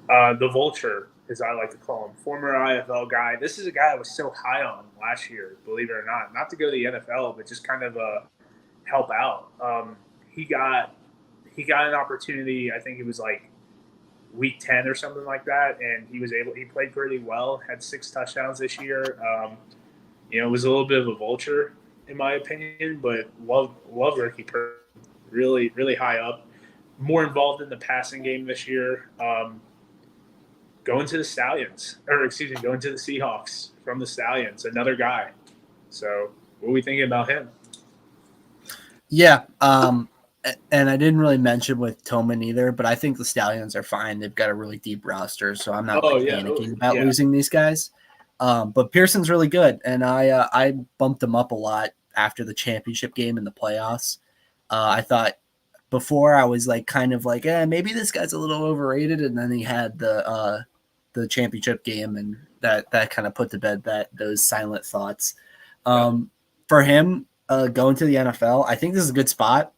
The Vulture, as I like to call him, former IFL guy. This is a guy I was so high on last year, believe it or not. Not to go to the NFL, but just kind of help out. He got an opportunity. I think it was like week 10 or something like that, and he played pretty well. Had 6 touchdowns this year. It was a little bit of a vulture in my opinion, but love Ricky Perkins. Really, really high up. More involved in the passing game this year. Going to the Seahawks from the Stallions. Another guy. So, what are we thinking about him? Yeah, and I didn't really mention with Tillman either, but I think the Stallions are fine. They've got a really deep roster, so I'm not panicking about losing these guys. But Pearson's really good, and I bumped him up a lot after the championship game in the playoffs. I thought before I was like kind of like, maybe this guy's a little overrated, and then he had the championship game, and that kind of put to bed those silent thoughts. For him going to the NFL, I think this is a good spot.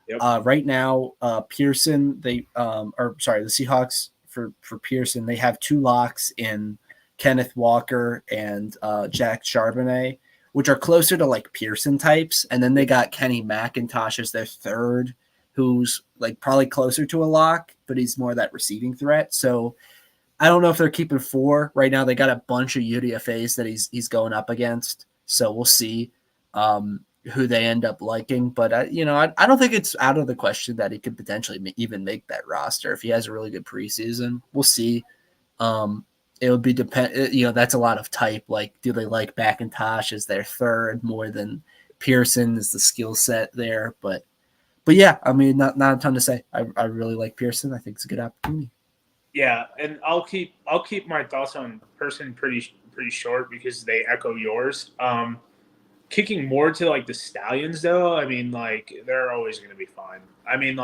Yep. Right now, Pearson, the Seahawks for Pearson, they have 2 locks in Kenneth Walker and Jack Charbonnet, which are closer to like Pearson types. And then they got Kenny McIntosh as their third, who's like probably closer to a lock, but he's more that receiving threat. So I don't know if they're keeping 4 right now. They got a bunch of UDFAs that he's going up against. So we'll see. who they end up liking. But I don't think it's out of the question that he could potentially even make that roster if he has a really good preseason. We'll see. It would be that's a lot of type. Like, do they like McIntosh as their third more than Pearson is the skill set there? But yeah, I mean, not a ton to say. I really like Pearson. I think it's a good opportunity. Yeah, and I'll keep my thoughts on Pearson pretty short because they echo yours. Kicking more to like the Stallions though, I mean, like they're always going to be fine. I mean,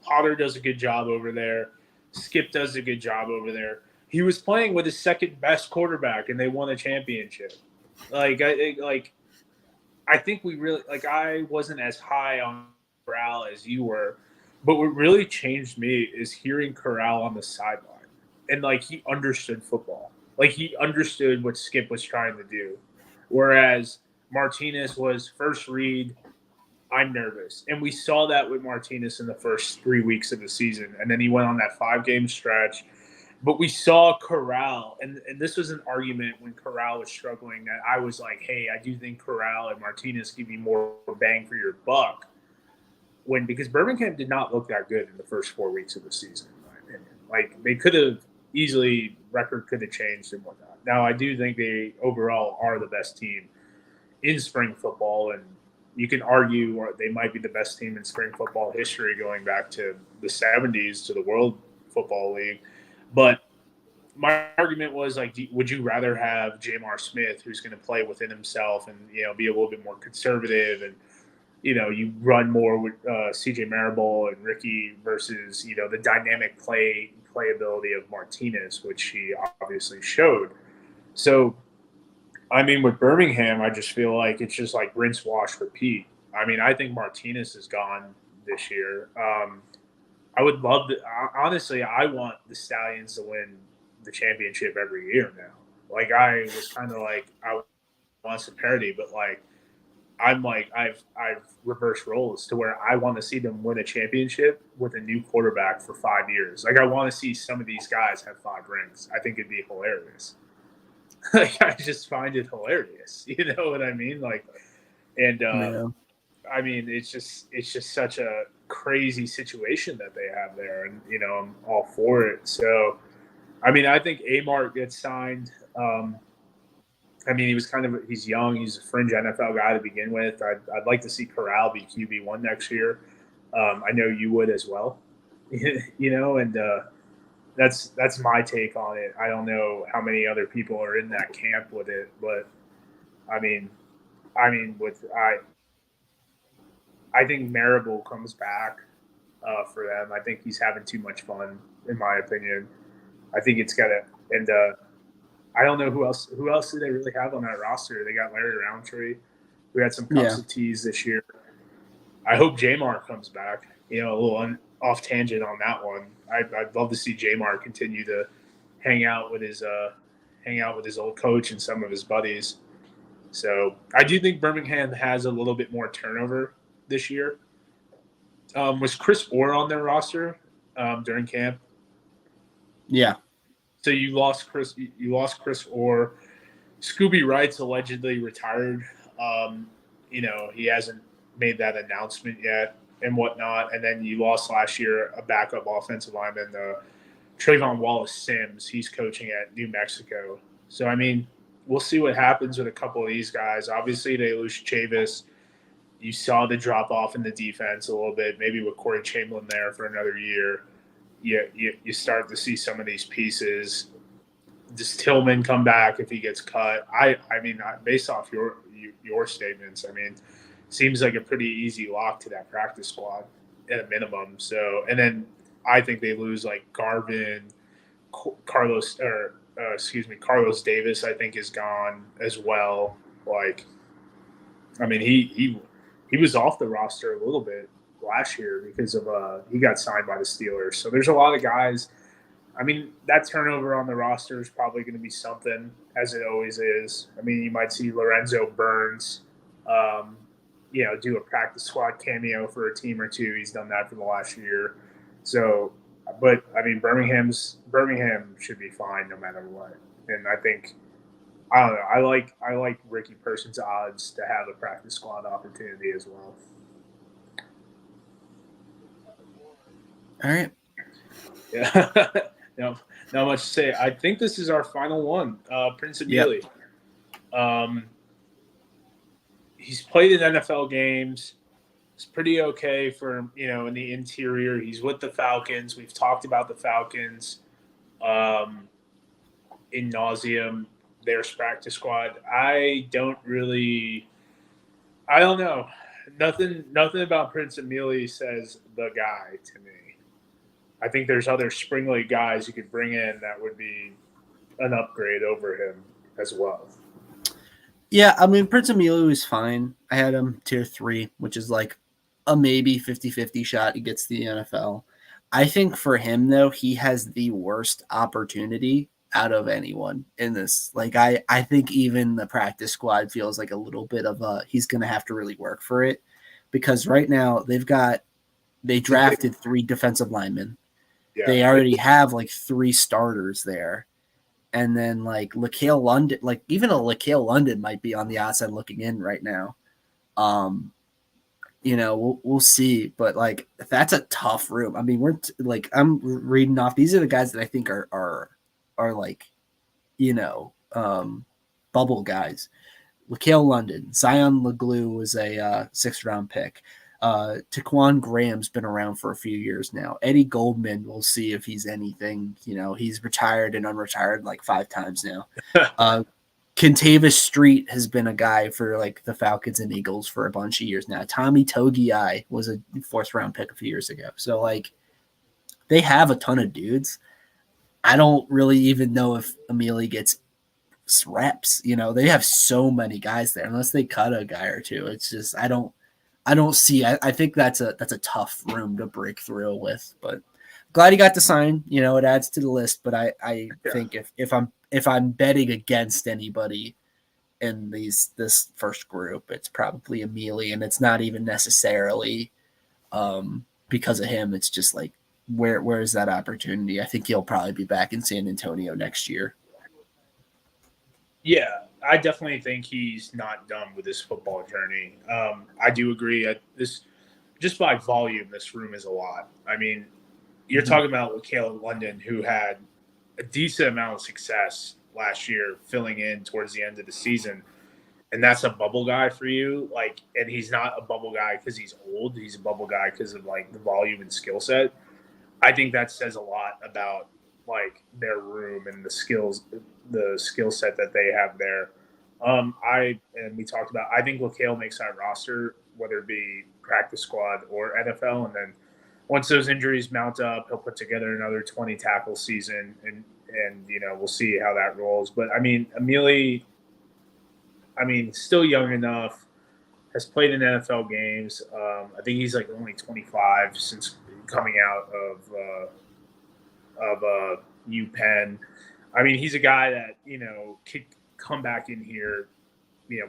Potter does a good job over there. Skip does a good job over there. He was playing with his second best quarterback, and they won a championship. I think we really I wasn't as high on Corral as you were, but what really changed me is hearing Corral on the sideline, and like he understood football, like he understood what Skip was trying to do, whereas Martinez was first read. I'm nervous, and we saw that with Martinez in the first 3 weeks of the season, and then he went on that 5-game stretch. But we saw Corral, and this was an argument when Corral was struggling that I was like, hey, I do think Corral and Martinez give you more bang for your buck. Because Birmingham did not look that good in the first 4 weeks of the season, in my opinion. Like, they could have easily, record could have changed and whatnot. Now, I do think they overall are the best team in spring football, and you can argue they might be the best team in spring football history going back to the 70s to the World Football League. But my argument was like, would you rather have Jamar Smith, who's going to play within himself and be a little bit more conservative, and you run more with C.J. Marable and Ricky versus the dynamic playability of Martinez, which he obviously showed. So, I mean, with Birmingham, I just feel like it's just like rinse, wash, repeat. I mean, I think Martinez is gone this year. I would love to. Honestly, I want the Stallions to win the championship every year now. Like I was kind of like I want some parity, but like I'm like I've reversed roles to where I want to see them win a championship with a new quarterback for 5 years. Like I want to see some of these guys have 5 rings. I think it'd be hilarious. Like I just find it hilarious. You know what I mean? Like, and I mean, it's just such a crazy situation that they have there, and I'm all for it. So, I mean, I think Amart gets signed. I mean, he's young, he's a fringe NFL guy to begin with. I'd like to see Corral be QB1 next year. I know you would as well, and that's my take on it. I don't know how many other people are in that camp with it, but I mean, I think Marable comes back for them. I think he's having too much fun, in my opinion. I think it's got to, and I don't know who else. Who else do they really have on that roster? They got Larry Roundtree, who had some cups of teas this year. I hope Jamar comes back. A little off tangent on that one. I'd love to see Jamar continue to hang out with his old coach and some of his buddies. So I do think Birmingham has a little bit more turnover this year. Was Chris Orr on their roster during camp? Yeah. So you lost Chris Orr. Scooby Wright's allegedly retired. He hasn't made that announcement yet and whatnot. And then you lost last year a backup offensive lineman, Trayvon Wallace-Sims. He's coaching at New Mexico. So, I mean, we'll see what happens with a couple of these guys. Obviously, they lose Chavis. You saw the drop-off in the defense a little bit, maybe with Corey Chamberlain there for another year. You start to see some of these pieces. Does Tillman come back if he gets cut? I mean, based off your statements, I mean, seems like a pretty easy lock to that practice squad at a minimum. So, and then I think they lose like Garvin, Carlos Davis. I think is gone as well. Like, I mean, he was off the roster a little bit last year because of he got signed by the Steelers. So there's a lot of guys. I mean, that turnover on the roster is probably going to be something, as it always is. I mean, you might see Lorenzo Burns, do a practice squad cameo for a team or two. He's done that for the last year. So, but I mean, Birmingham should be fine no matter what. And I think I don't know. I like Ricky Person's odds to have a practice squad opportunity as well. All right. Yeah. No, not much to say. I think this is our final one. Prince Emili. Yep. He's played in NFL games. It's pretty okay for, in the interior. He's with the Falcons. We've talked about the Falcons in nauseum, their practice squad. I don't know. Nothing about Prince Emili says the guy to me. I think there's other spring league guys you could bring in that would be an upgrade over him as well. Yeah, I mean, Prince Emilio is fine. I had him tier 3, which is like a maybe 50-50 shot he gets the NFL. I think for him, though, he has the worst opportunity out of anyone in this. Like, I think even the practice squad feels like a little bit of he's going to have to really work for it, because right now they drafted 3 defensive linemen. Yeah. They already have like 3 starters there. And then like LaCale London, like even a LaCale London might be on the outside looking in right now. We'll see, but like that's a tough room. I mean, I'm reading off. These are the guys that I think are like, bubble guys. LaCale London, Zion Leglue was a 6th round pick. Taquan Graham's been around for a few years now. Eddie Goldman, we'll see if he's anything. He's retired and unretired like 5 times now. Kentavious Street has been a guy for like the Falcons and Eagles for a bunch of years now. Tommy Togiai was a 4th round pick a few years ago. So like they have a ton of dudes. I don't really even know if Emili gets reps. They have so many guys there unless they cut a guy or two. It's just I don't see. I think that's a tough room to break through with. But glad he got to sign. It adds to the list. But I think if I'm betting against anybody in this first group, it's probably Emili, and it's not even necessarily because of him. It's just like where is that opportunity? I think he'll probably be back in San Antonio next year. Yeah, I definitely think he's not done with his football journey. I do agree. This just by volume, this room is a lot. I mean, you're talking about LaCale London, who had a decent amount of success last year, filling in towards the end of the season, and that's a bubble guy for you. Like, and he's not a bubble guy because he's old. He's a bubble guy because of like the volume and skill set. I think that says a lot about like their room and the skill set that they have there. We talked about, I think LaCale makes that roster, whether it be practice squad or NFL. And then once those injuries mount up, he'll put together another 20 tackle season and we'll see how that rolls. But I mean, Emili, still young enough, has played in NFL games. I think he's like only 25 since coming out of UPenn. I mean, he's a guy that, could come back in here,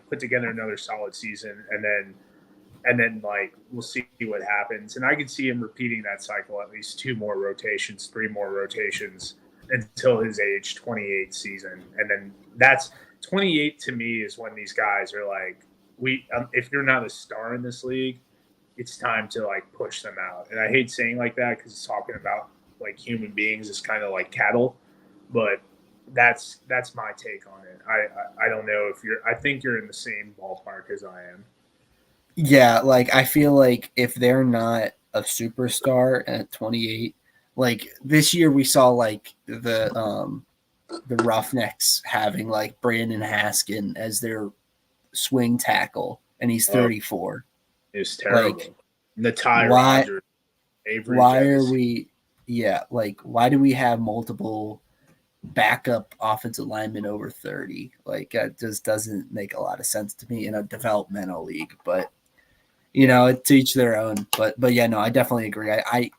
put together another solid season, and then like we'll see what happens. And I could see him repeating that cycle at least 2 more rotations, 3 more rotations until his age 28 season. And then that's 28 to me is when these guys are like, if you're not a star in this league, it's time to like push them out. And I hate saying like that because it's talking about like human beings is kind of like cattle, but that's my take on it. I don't know if I think you're in the same ballpark as I am. Yeah, like I feel like if they're not a superstar at 28, like this year we saw like the Roughnecks having like Brandon Haskin as their swing tackle, and he's 34. It's terrible. Like, Natai Rogers, why are we? Yeah, like why do we have multiple backup offensive linemen over 30? Like it just doesn't make a lot of sense to me in a developmental league. But to each their own. But yeah, no, I definitely agree.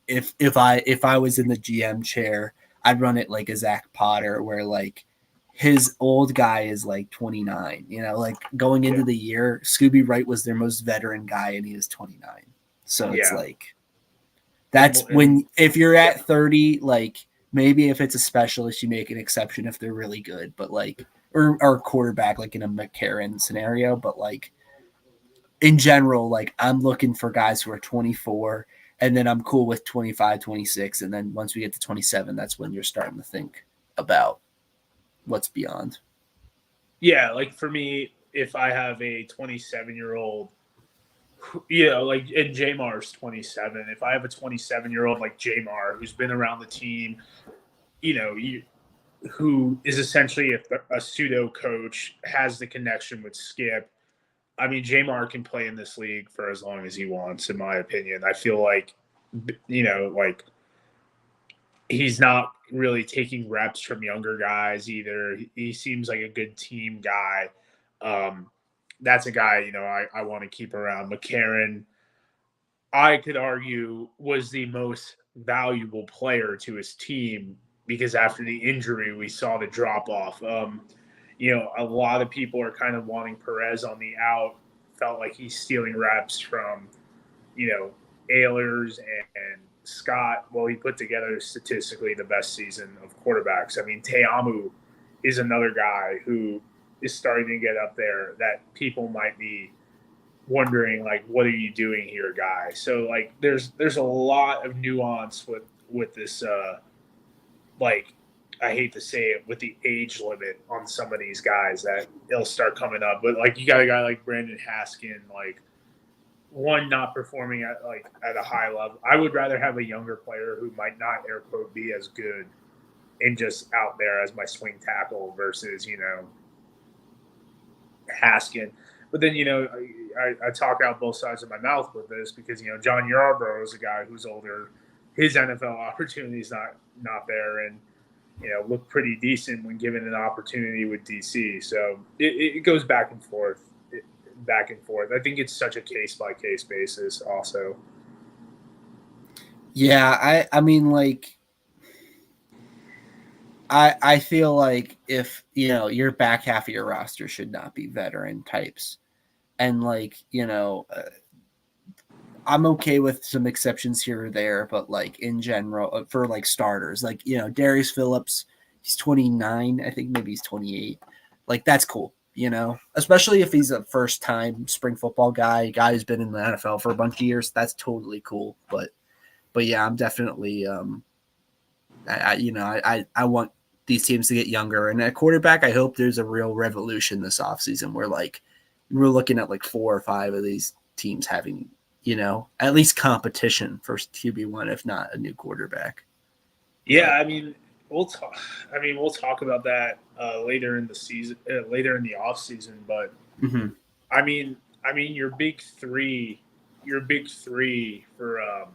If I was in the GM chair, I'd run it like a Zach Potter, where like his old guy is like 29. Like going into the year, Scooby Wright was their most veteran guy, and he was 29. So it's like that's when if you're at 30, like Maybe if it's a specialist, you make an exception if they're really good, but like, or a quarterback, like in a McCarron scenario. But like in general, like I'm looking for guys who are 24, and then I'm cool with 25, 26. And then once we get to 27, that's when you're starting to think about what's beyond. Yeah, like for me, if I have a 27-year-old, like and Jamar's 27. If I have a 27-year-old like Jamar who's been around the team, you know, who is essentially a pseudo coach, has the connection with Skip. I mean, Jamar can play in this league for as long as he wants, in my opinion. I feel like, like he's not really taking reps from younger guys either. He seems like a good team guy. That's a guy, I want to keep around. McCarron, I could argue, was the most valuable player to his team because after the injury, we saw the drop off. A lot of people are kind of wanting Perez on the out. Felt like he's stealing reps from, Ehlers and Scott. Well, he put together statistically the best season of quarterbacks. I mean, Teamu is another guy who is starting to get up there that people might be wondering, like, what are you doing here, guy? So like there's a lot of nuance with this like, I hate to say it, with the age limit on some of these guys that they'll start coming up. But like you got a guy like Brandon Haskin, like one not performing at a high level. I would rather have a younger player who might not air quote be as good and just out there as my swing tackle versus, Haskin. But then, I talk out both sides of my mouth with this because, John Yarbrough is a guy who's older. His NFL opportunity is not there, and looked pretty decent when given an opportunity with DC. So it goes back and forth, I think it's such a case by case basis. Also, Yeah, I mean, like, I feel like if your back half of your roster should not be veteran types, and like I'm okay with some exceptions here or there, but like in general, for like starters, like Darius Phillips, he's 29, I think maybe he's 28. Like that's cool, especially if he's a first time spring football guy who's been in the NFL for a bunch of years. That's totally cool. But yeah, I'm definitely I want these teams to get younger, and at quarterback, I hope there's a real revolution this offseason where like we're looking at like 4 or 5 of these teams having at least competition for QB1, if not a new quarterback. Yeah, I mean, we'll talk. We'll talk about that later in the season, later in the off season. But I mean, your big three for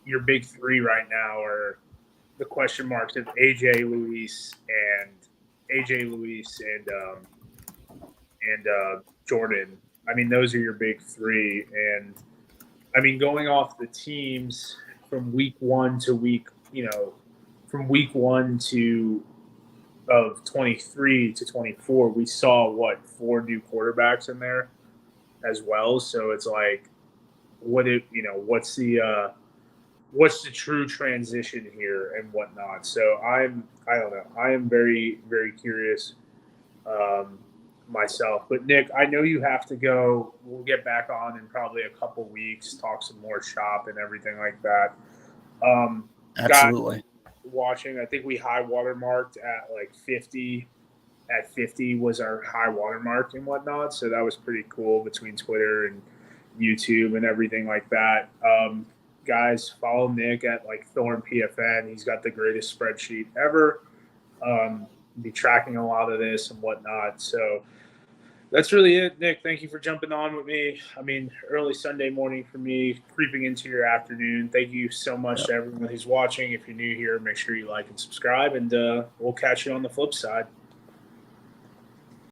your big three right now are the question marks of AJ Luis and Jordan. I mean, those are your big three, and I mean, going off the teams from week one to from week one to of 23 to 24, we saw 4 new quarterbacks in there as well. So it's like, what's the true transition here and whatnot. So I don't know. I am very, very curious myself. But Nick, I know you have to go. We'll get back on in probably a couple weeks, talk some more shop and everything like that. Absolutely. Guys watching, I think we high watermarked at like 50. At 50 was our high watermark and whatnot. So that was pretty cool between Twitter and YouTube and everything like that. Guys, follow Nick at like Thorn PFN. He's got the greatest spreadsheet ever. Be tracking a lot of this and whatnot. So that's really it, Nick. Thank you for jumping on with me. I mean, early Sunday morning for me, creeping into your afternoon. Thank you so much to everyone who's watching. If you're new here, make sure you like and subscribe, and we'll catch you on the flip side.